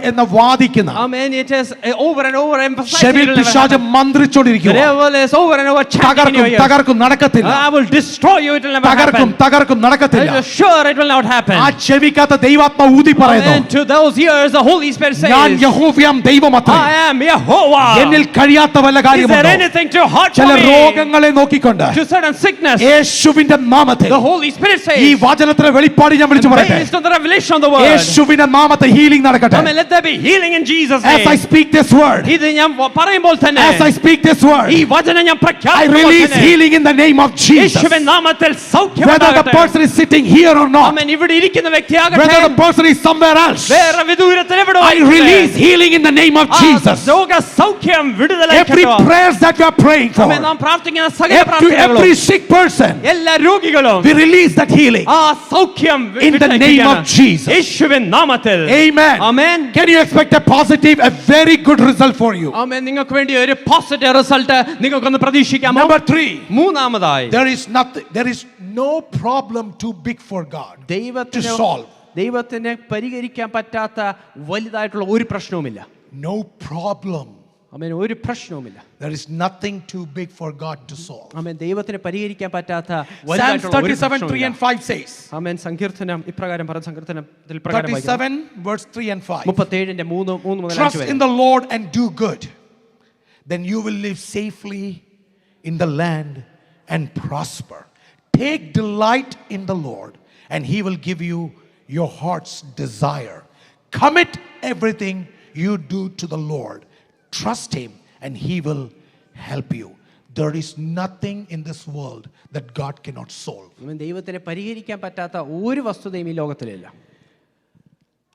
എന്ന് വാദിക്കുന്ന I mean, it is over and over emphasizing ശരീര it will never പിശാച് happen. മന്ത്രിച്ചോണ്ടിരിക്കുക. The devil is over and over chanting in തകർക്കും your ears. തകർക്കും നടക്കത്തില്ല. I will destroy you, it will never തകർക്കും happen. തകർക്കും നടക്കത്തില്ല. I am sure it will not happen. ആ ചെവിക്കാത്ത ദൈവാത്മാവ് ഊതി പറയുന്നു, And to those ears, the Holy Spirit says, ഞാൻ യഹോവയാം ദൈവമത്രേ, I am Jehovah. എന്നിൽ കഴിയാത്ത വല്ല Is there കാര്യമുണ്ടോ? anything too hard ചില for me? രോഗങ്ങളെ നോക്കിക്കൊണ്ട് To certain sickness, യേശുവിന്റെ നാമത്തിൽ the Holy Spirit ഈ says, വചനത്തിലെ വെളിപ്പാട് ഞാൻ വിളിച്ചു പറയട്ടെ, based on the revelation of the word, യേശുവിന്റെ നാമത്തിൽ ഹീലിംഗ് നടക്കട്ടെ. Amen, let there be healing in Jesus' As I name. speak this word, ഇത് ഞാൻ പറയുമ്പോൾ തന്നെ, as I speak this word, ഈ വചനം ഞാൻ I പ്രഖ്യാപിക്കുമ്പോൾ release തന്നെ, healing in the name of Jesus. യേശുവിൻ നാമത്തിൽ സൗഖ്യം Whether the ഉണ്ടാകട്ടെ. person is sitting here or not, Amen, ഇവിടെ ഇരിക്കുന്ന വ്യക്തിയാകട്ടെ, whether the person is somewhere else, വേറെ വിദൂരത്തിൽ എവിടെ I release healing in the name of Jesus. രോഗം രോഗസൗഖ്യം വിടുതലായി Every കിട്ടുക. prayers that you are praying for, ആമേൻ. നാം പ്രാർത്ഥിക്കുന്ന സകല to പ്രാർത്ഥനകളും every sick person, എല്ലാ രോഗികളും we release that healing. ആ സൗഖ്യം In the name of Jesus. യേശുവിൻ നാമത്തിൽ. Amen. Amen. Can you expect a positive, a very good result for you? ആമേൻ. നിങ്ങൾക്ക് വേണ്ടി ഒരു പോസിറ്റീവ് റിസൾട്ട് നിങ്ങൾക്കൊന്ന് പ്രതീക്ഷിക്കാമോ? Number 3, മൂന്നാമതായി there is no problem too big for God to solve. ദൈവത്തിന് പരിഹരിക്കാൻ പറ്റാത്ത വലുതായിട്ടുള്ള ഒരു പ്രശ്നവുമില്ല. No problem. ആമേൻ. ഒരു പ്രശ്നവുമില്ല. There is nothing too big for God to solve. ആമേൻ. ദൈവത്തിന് പരിഹരിക്കാൻ പറ്റാത്ത Psalms വലുതായിട്ടുള്ള ഒരു 37, 3 and 5 says. ആമേൻ. സങ്കീർത്തനം ഇപ്രകാരം പറഞ്ഞ സങ്കീർത്തനത്തിൽ പ്രകാരം 37 verse 3 and 5. 37ന്റെ 3 മുതൽ 5 Trust വരെ. in the Lord and do good. Then you will live safely in the land and prosper. Take delight in the Lord and he will give you your heart's desire. Commit everything you do to the Lord. Trust him and he will help you. There is nothing in this world that God cannot solve. ആമേൻ. ദൈവത്തിന് പരിഹരിക്കാൻ പറ്റാത്ത ഒരു വസ്തുതയും ഈ ലോകത്തിലില്ല.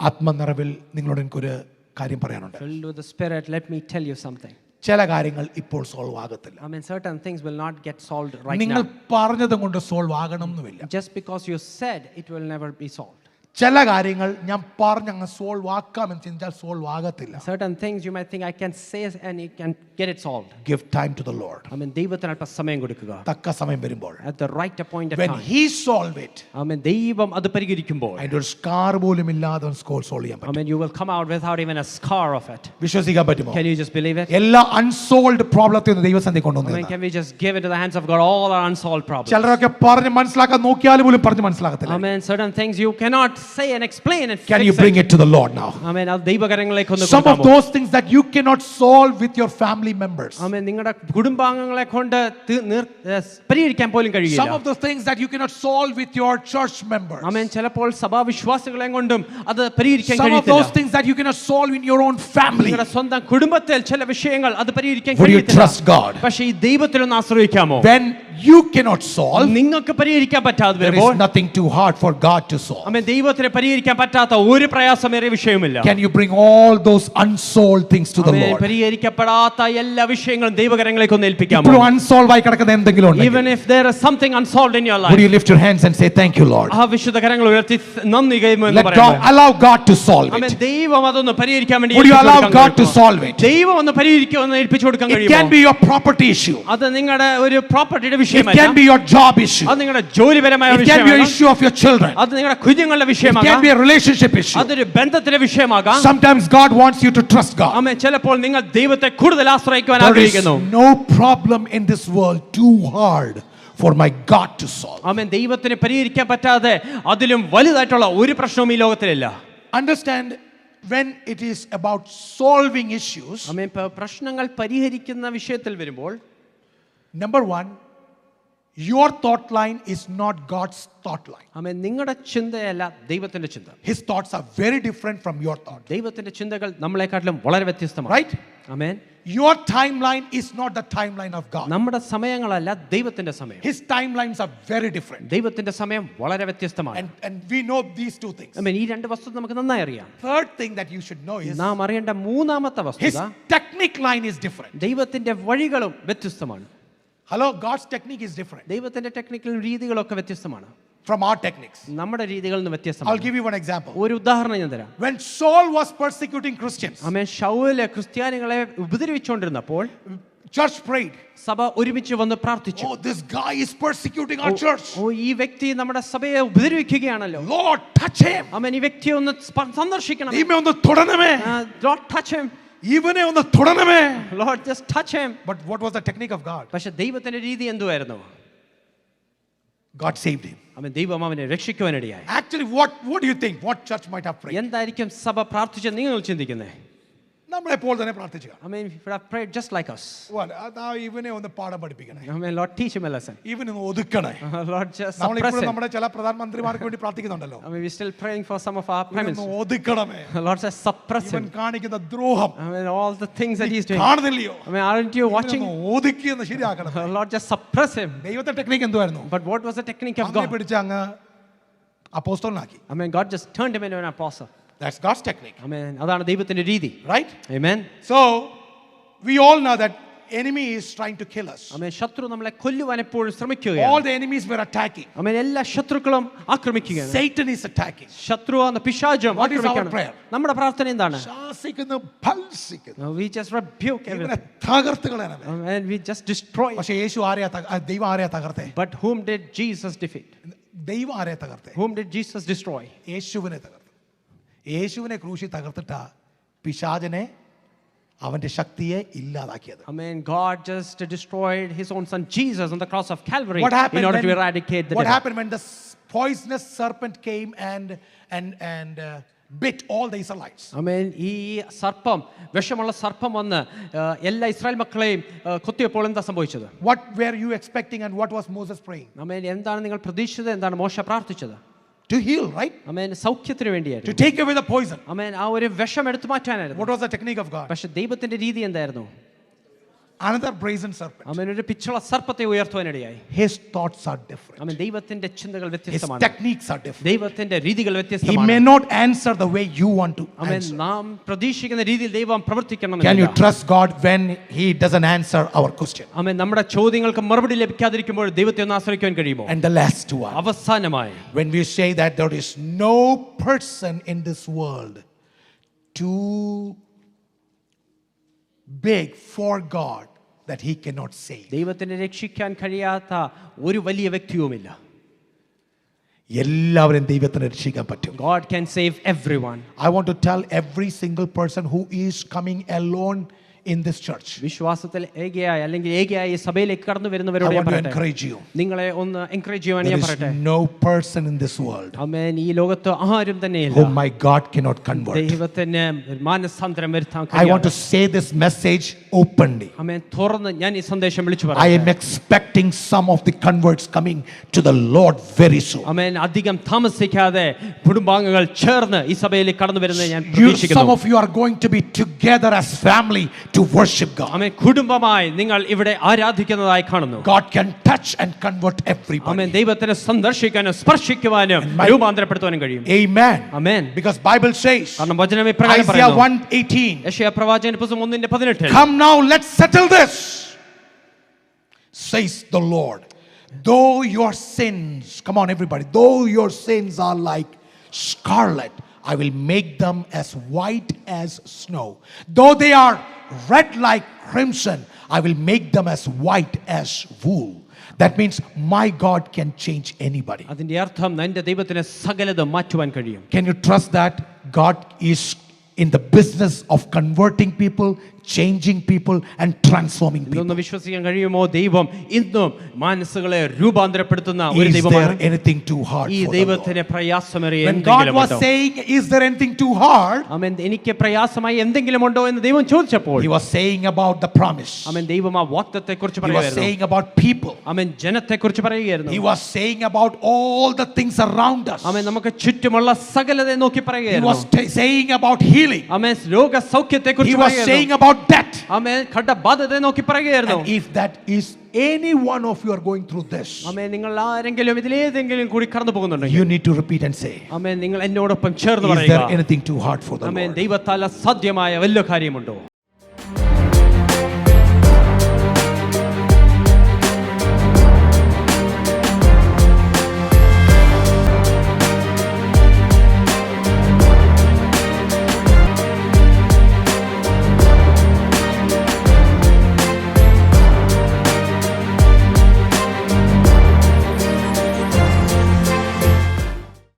ആത്മനിറവിൽ നിങ്ങളോട് എനിക്കൊരു കാര്യം പറയാനുണ്ട്. Filled with the Spirit, let me tell you something. ചില കാര്യങ്ങൾ ഇപ്പോൾ സോൾവ് ആകത്തില്ല. I mean, certain things will not get solved right നിങ്ങൾ now. പറഞ്ഞതും കൊണ്ട് solve ആകണമെന്നുമില്ല. Just because you said, it will never be solved. ചില കാര്യങ്ങൾ ഞാൻ പറഞ്ഞങ്ങ് സോൾവ് ആക്കാമെന്ന് ചിന്തിച്ചാൽ സോൾവ് ആകത്തില്ല. Certain things you might think I can say and you can get it solved. Give time to the Lord. I mean, ദൈവത്തിന് അല്പം സമയം കൊടുക്കുക. തക്ക സമയം വരുമ്പോൾ At the right appointed when time. he solve it, I mean, ദൈവം അത് പരിഹരിക്കുമ്പോൾ, അതിന്റെ ഒരു സ്കാർ പോലും ഇല്ലാതെ സോൾവ് ചെയ്യാൻ I പറ്റും. mean, you will come out without even a scar of it. വിശ്വസിക്കാൻ പറ്റുമോ? Can you just believe it? എല്ലാ അൺസോൾവ്ഡ് പ്രോബ്ലത്തെയും ദൈവസന്നിധി I mean, കൊണ്ടുവന്നു. can we just give it to the hands of God, all our unsolved problems? ചിലരൊക്കെ പറഞ്ഞ് മനസ്സിലാക്കാൻ നോക്കിയാൽ പോലും പറഞ്ഞ് മനസ്സിലാകത്തില്ല. I mean, certain things you cannot say and explain and Can fix you bring it to the Lord now? I mean, അത് ദൈവകരങ്ങളിലേക്ക് ഒന്ന് Some of കൊണ്ടുവരാമോ? those things that you cannot solve with your family members. I mean, നിങ്ങളുടെ കുടുംബാംഗങ്ങളെ കൊണ്ട് പരിഹരിക്കാൻ പോലും Some കഴിയില്ല. of the things that you cannot solve with your church members. I mean, ചിലപ്പോൾ സഭാവിശ്വാസികളെ കൊണ്ടും അത് പരിഹരിക്കാൻ Some of those കഴിയത്തില്ല. things that you cannot solve in your own family. നിങ്ങളുടെ സ്വന്തം കുടുംബത്തിൽ ചില വിഷയങ്ങൾ അത് പരിഹരിക്കാൻ Would you കഴിയത്തില്ല. trust God? പക്ഷേ ഈ ദൈവത്തിലൊന്ന് ആശ്രയിക്കാമോ? When you cannot solve, നിങ്ങൾക്ക് പരിഹരിക്കാൻ പറ്റാതെ there വരുമ്പോൾ, is nothing too hard for God to solve. I mean, ദൈവത്തിന് പരിഹരിക്കാൻ പറ്റാത്ത ഒരു പ്രയാസമേറിയ വിഷയമില്ല. Can you bring all those unsolved things to the I mean, Lord? പരിഹരിക്കപ്പെടാത്ത എല്ലാ വിഷയങ്ങളും ദൈവകരങ്ങളിലേക്ക് ഒന്ന് ഏൽപ്പിക്കാമോ? ഇപ്പോഴും unsolved ആയി കിടക്കുന്ന എന്തെങ്കിലും ഉണ്ടെങ്കിൽ, Even if there is something unsolved in your would life, you lift your hands and say thank you, Lord? ആ വിശുദ്ധ കരങ്ങൾ ഉയർത്തി നന്ദി എന്ന് Let God, പറയാമോ? allow God to solve I mean, it. ദൈവം അതൊന്ന് പരിഹരിക്കാൻ വേണ്ടി Would you ഏൽപ്പിച്ചു allow കൊടുക്കാൻ God to കഴിയുമോ? solve it? ദൈവം ഒന്ന് പരിഹരിക്കുമെന്ന് ഏൽപ്പിച്ചു കൊടുക്കാൻ It can കഴിയുമോ? be your property issue. അത് നിങ്ങളുടെ ഒരു പ്രോപ്പർട്ടിയുടെ It വിഷയമല്ല. can be your job issue. അത് നിങ്ങളുടെ ജോലിപരമായ It can be your വിഷയമാകാം. issue of your children. അത് നിങ്ങളുടെ കുഞ്ഞുങ്ങളുടെ It വിഷയമാകാം. can be a relationship issue. അതൊരു ബന്ധത്തിന്റെ വിഷയമാകാം. Sometimes God wants you to trust God. ആമേൻ. ചിലപ്പോൾ നിങ്ങൾ ദൈവത്തെ കൂടുതൽ ആശ്രയിക്കുവാൻ There is ആഗ്രഹിക്കുന്നു. no problem in this world too hard for my God to solve. ആമേൻ. ദൈവത്തിന് പരിഹരിക്കാൻ പറ്റാതെ അതിലും വലുതായിട്ടുള്ള ഒരു പ്രശ്നവും ഈ ലോകത്തിലില്ല. Understand, when it is about solving issues, ആമേൻ. പ്രശ്നങ്ങൾ പരിഹരിക്കുന്ന വിഷയത്തിൽ വരുമ്പോൾ, number one, your thought line is not God's thought line. ആമേൻ, നിങ്ങളുടെ ചിന്തയല്ല ദൈവത്തിന്റെ ചിന്ത. His thoughts are very different from your thought. ദൈവത്തിന്റെ ചിന്തകൾ നമ്മളെക്കാട്ടിലും വളരെ വ്യത്യസ്തമാണ്. Right? Amen. Your timeline is not the timeline of God. നമ്മുടെ സമയങ്ങളല്ല ദൈവത്തിന്റെ സമയം. His timelines are very different. ദൈവത്തിന്റെ സമയം വളരെ വ്യത്യസ്തമാണ്. And we know these two things. ആമേൻ. ഈ രണ്ട് വസ്തുത നമുക്ക് നന്നായി അറിയാം. Third thing that you should know is നാം അറിയേണ്ട മൂന്നാമത്തെ his വസ്തുത, technique line is different. ദൈവത്തിന്റെ വഴികളും വ്യത്യസ്തമാണ്. Hello, God's technique is different ദൈവത്തിന്റെ ടെക്നിക്കലും രീതികളൊക്കെ വ്യത്യസ്തമാണ്. from our techniques. നമ്മുടെ രീതികളിൽ നിന്ന് I'll വ്യത്യസ്തമാണ്. give you one example. ഒരു ഉദാഹരണം ഞാൻ തരാം. When Saul was persecuting Christians, ആമേൻ. ശൗല് ക്രിസ്ത്യാനികളെ ഉപദ്രവിച്ചുകൊണ്ടിരുന്നപ്പോൾ church prayed. സഭ ഒരുമിച്ച് വന്ന് പ്രാർത്ഥിച്ചു. Oh, this guy is persecuting our church. ഓ, ഈ വ്യക്തി നമ്മുടെ സഭയെ ഉപദ്രവിക്കുകയാണല്ലോ. Lord, touch him. ആമേൻ. ഈ വ്യക്തിയെ ഒന്ന് സന്ദർശിക്കണം. ഇവനെ ഒന്ന് തൊടണമേ. Lord, touch him. ഇവനെ ഒന്ന് തൊടണമേ. Lord, just touch him. But what was the technique of God? പക്ഷെ ദൈവത്തിന്റെ രീതി എന്തുവായിരുന്നു? God saved him. ആമേൻ. ദൈവം അവനെ രക്ഷിക്കുവാനിടയായി. Actually, what do you think? What church might have prayed? എന്തായിരിക്കും സഭ പ്രാർത്ഥിച്ച നിങ്ങൾ ചിന്തിക്കുന്നേ? നമ്മളെപ്പോൾ തന്നെ പ്രാർത്ഥിക്കുക. I mean, if I prayed just like us. ഇവനെ ഒന്ന് പാഠം പഠിപ്പിക്കണേ. I mean, Lord, teach him a lesson. ഇവനൊന്ന് ഒതുക്കണേ. Lord, just suppress നമ്മളിപ്പോഴും him. നമ്മുടെ ചില പ്രധാനമന്ത്രിമാർക്ക് വേണ്ടി പ്രാർത്ഥിക്കുന്നുണ്ടല്ലോ. I mean, we're still praying for some of our prime ഇവനൊന്ന് ministers. ഒതുക്കണമേ. Lord, just suppress ഇവൻ him. കാണിക്കുന്ന ദ്രോഹം I mean, all the things that he's doing. കാണുന്നില്ലയോ? I mean, aren't you watching? ഇവനൊന്ന് ഒതുക്കിയെന്ന് ശരിയാക്കണം. Lord, just suppress him. ദൈവത്തെ technique എന്തുവായിരുന്നു? But what was the technique of അവനെ God? പിടിച്ച് അങ്ങ് അപ്പോസ്തലനാക്കി. I mean, God just turned him into an apostle. That's God's technique. I mean, അതാണ് ദൈവത്തിന്റെ രീതി. Right? Amen. So we all know that enemy is trying to kill us. ആമേൻ ശത്രു നമ്മളെ കൊല്ലുവാൻ എപ്പോഴും All ശ്രമിക്കുകയാണ്. the enemies were attacking. ആമേൻ എല്ലാ ശത്രുക്കളും ആക്രമിക്കുകയാണ്. Satan is attacking. ശത്രു എന്ന പിശാചം What is our ആക്രമിക്കുകയാണ്. prayer? നമ്മുടെ പ്രാർത്ഥന എന്താണ്? ശാസിക്കുന്നു, ഭത്സിക്കുന്നു. We just rebuke ഇവനെ everything. തകർത്ത് കളയണം. And we just destroy. പക്ഷേ യേശു ആരെയാ ദൈവം ആരെയാ തകർത്തേ? But whom did Jesus defeat? ദൈവം ആരെയാ തകർത്തേ? Whom did Jesus destroy? യേശുവിനെ തകർത്തു. യേശുവിനെ ക്രൂശി തകർത്തിട്ടാ പിശാചനെ അവന്റെ ശക്തിയെ ഇല്ലാതാക്കിയത്. I mean, God just destroyed his own son Jesus on the cross of Calvary What happened in order when, to eradicate the what devil. happened when the poisonous serpent came and bit all the Israelites? I mean, ഈ സർപ്പം വിഷമുള്ള സർപ്പം വന്ന് എല്ലാ Israel മക്കളെയും കൊത്തിയപ്പോൾ എന്താ സംഭവിച്ചത്? What were you expecting and what was Moses praying? I mean, എന്താണ് നിങ്ങൾ പ്രതീക്ഷിച്ചത്? എന്താണ് മോശ പ്രാർത്ഥിച്ചത്? To heal, right? I mean, സൗഖ്യത്തിന് To വേണ്ടിയായിരുന്നു. take away the poison. I mean, ആ ഒരു വിഷം എടുത്തു മാറ്റാനായിരുന്നു. What was the technique of God? പക്ഷെ ദൈവത്തിന്റെ രീതി എന്തായിരുന്നു? Another brazen serpent. I mean, ഒരു പിച്ചള സർപ്പത്തെ ഉയർത്തുവാനിടയായി. His thoughts are different. I mean, ദൈവത്തിന്റെ ചിന്തകൾ His വ്യത്യസ്തമാണ്. techniques are different. ദൈവത്തിന്റെ രീതികൾ He may വ്യത്യസ്തമാണ്. not answer the way you want to I mean, answer. നാം പ്രതീക്ഷിക്കുന്ന രീതിയിൽ ദൈവം Can you പ്രവർത്തിക്കണമെന്നില്ല. trust God when He doesn't answer our question? I mean, നമ്മുടെ ചോദ്യങ്ങൾക്ക് മറുപടി ലഭിക്കാതിരിക്കുമ്പോൾ ദൈവത്തെ ഒന്ന് ആശ്രയിക്കാൻ കഴിയുമോ? And the last one. അവസാനമായി When we say that there is no person in this world too big for God that He cannot save. ദൈവത്തിന് രക്ഷിക്കാൻ കഴിയാത്ത ഒരു വലിയ വ്യക്തിയുമില്ല. എല്ലാവരും ദൈവത്തിന് രക്ഷിക്കാൻ പറ്റും. God can save everyone. I want to tell every single person who is coming alone in this church. വിശ്വാസത്തിൽ ഏകയായി അല്ലെങ്കിൽ ഏകയായി ഈ സഭയിലേക്ക് കടന്നു I വരുന്നവരോട് ഞാൻ want to പറയട്ടെ, encourage you. നിങ്ങളെ ഒന്ന് എൻകറേജ് ചെയ്യുവാൻ There ഞാൻ is പറയട്ടെ. no person in this world ആമേൻ, ഈ ലോകത്ത് ആരും തന്നെയില്ല whom my God cannot convert. ദൈവത്തിന് മാനസാന്തരം വരുത്താൻ I want to കഴിയാതെ. say this message openly. ആമേൻ, തുറന്ന് ഞാൻ ഈ സന്ദേശം വിളിച്ചു I am പറയാം. expecting some of the converts coming to the Lord very soon. ആമേൻ, അധികം താമസിക്കാതെ കുടുംബാംഗങ്ങൾ ചേർന്ന് ഈ സഭയിലേക്ക് കടന്നു വരുന്നത് ഞാൻ Some പ്രതീക്ഷിക്കുന്നു. of you are going to be together as family to worship God. ആമേൻ, കുടുംബമായി നിങ്ങൾ ഇവിടെ ആരാധിക്കുന്നതായി കാണുന്നു. God can touch and convert amen, everybody. ദൈവത്തിന് സന്ദർശിക്കാനും സ്പർശിക്കുവാനും രൂപാന്തരപ്പെടുത്തുവാനും കഴിയും. Amen. Amen. Because Bible says, കാരണം വചനം ഇപ്രകാരം Isaiah പറയുന്നു. 1:18, യെശയ്യാ പ്രവാചകൻ പുസ്തകം 1:18 come now, let's settle this, says the Lord. Though your sins, come on everybody, though your sins are like scarlet, I will make them as white as snow. Though they are red like crimson, I will make them as white as wool. That means my God can change anybody. അതിന്റെ അർത്ഥം എന്റെ ദൈവത്തിന് സകലതും മാറ്റുവാൻ കഴിയും. Can you trust that God is in the business of converting people, changing people and transforming people? ഇതൊന്ന് വിശ്വസിക്കാൻ കഴിയുമോ? ദൈവം ഇന്നും മനസ്സുകളെ രൂപാന്തരപ്പെടുത്തുന്ന ഒരു Is there ദൈവമാണ്. anything too hard ഈ for the Lord? ദൈവത്തിന് പ്രയാസമേറിയ When God എന്തെങ്കിലും was ഉണ്ടോ? saying, is there anything too hard? ആമേൻ, എനിക്ക് പ്രയാസമായി എന്തെങ്കിലും ഉണ്ടോ എന്ന് ദൈവം ചോദിച്ചപ്പോൾ He was saying about the promise. ആമേൻ, ദൈവം ആ വാഗ്ദത്തത്തെക്കുറിച്ച് He was പറയുകയായിരുന്നു. saying about people. ആമേൻ, ജനത്തെക്കുറിച്ച് പറയുകയായിരുന്നു. He was saying about all the things around us. ആമേൻ, നമുക്ക് ചുറ്റുമുള്ള സകലതെ നോക്കി He പറയുകയായിരുന്നു. was saying about healing. Amen, രോഗസൗഖ്യത്തെക്കുറിച്ച് He was പറയുകയായിരുന്നു. saying about death. ആമേൻ, കടബാധ്യതയെ നോക്കി പറയുകയായിരുന്നു. And if that is any one of you are going through this, ആമേൻ, നിങ്ങൾ ആരെങ്കിലും ഇതിലേതെങ്കിലും കൂടി കടന്നു പോകുന്നുണ്ടെങ്കിൽ you need to repeat and say, ആമേൻ, നിങ്ങൾ എന്നോടൊപ്പം ചേർന്ന് is there പറയുക. anything too hard for the amen, Lord? ദൈവത്താൽ അസാധ്യമായ വല്ല കാര്യമുണ്ടോ?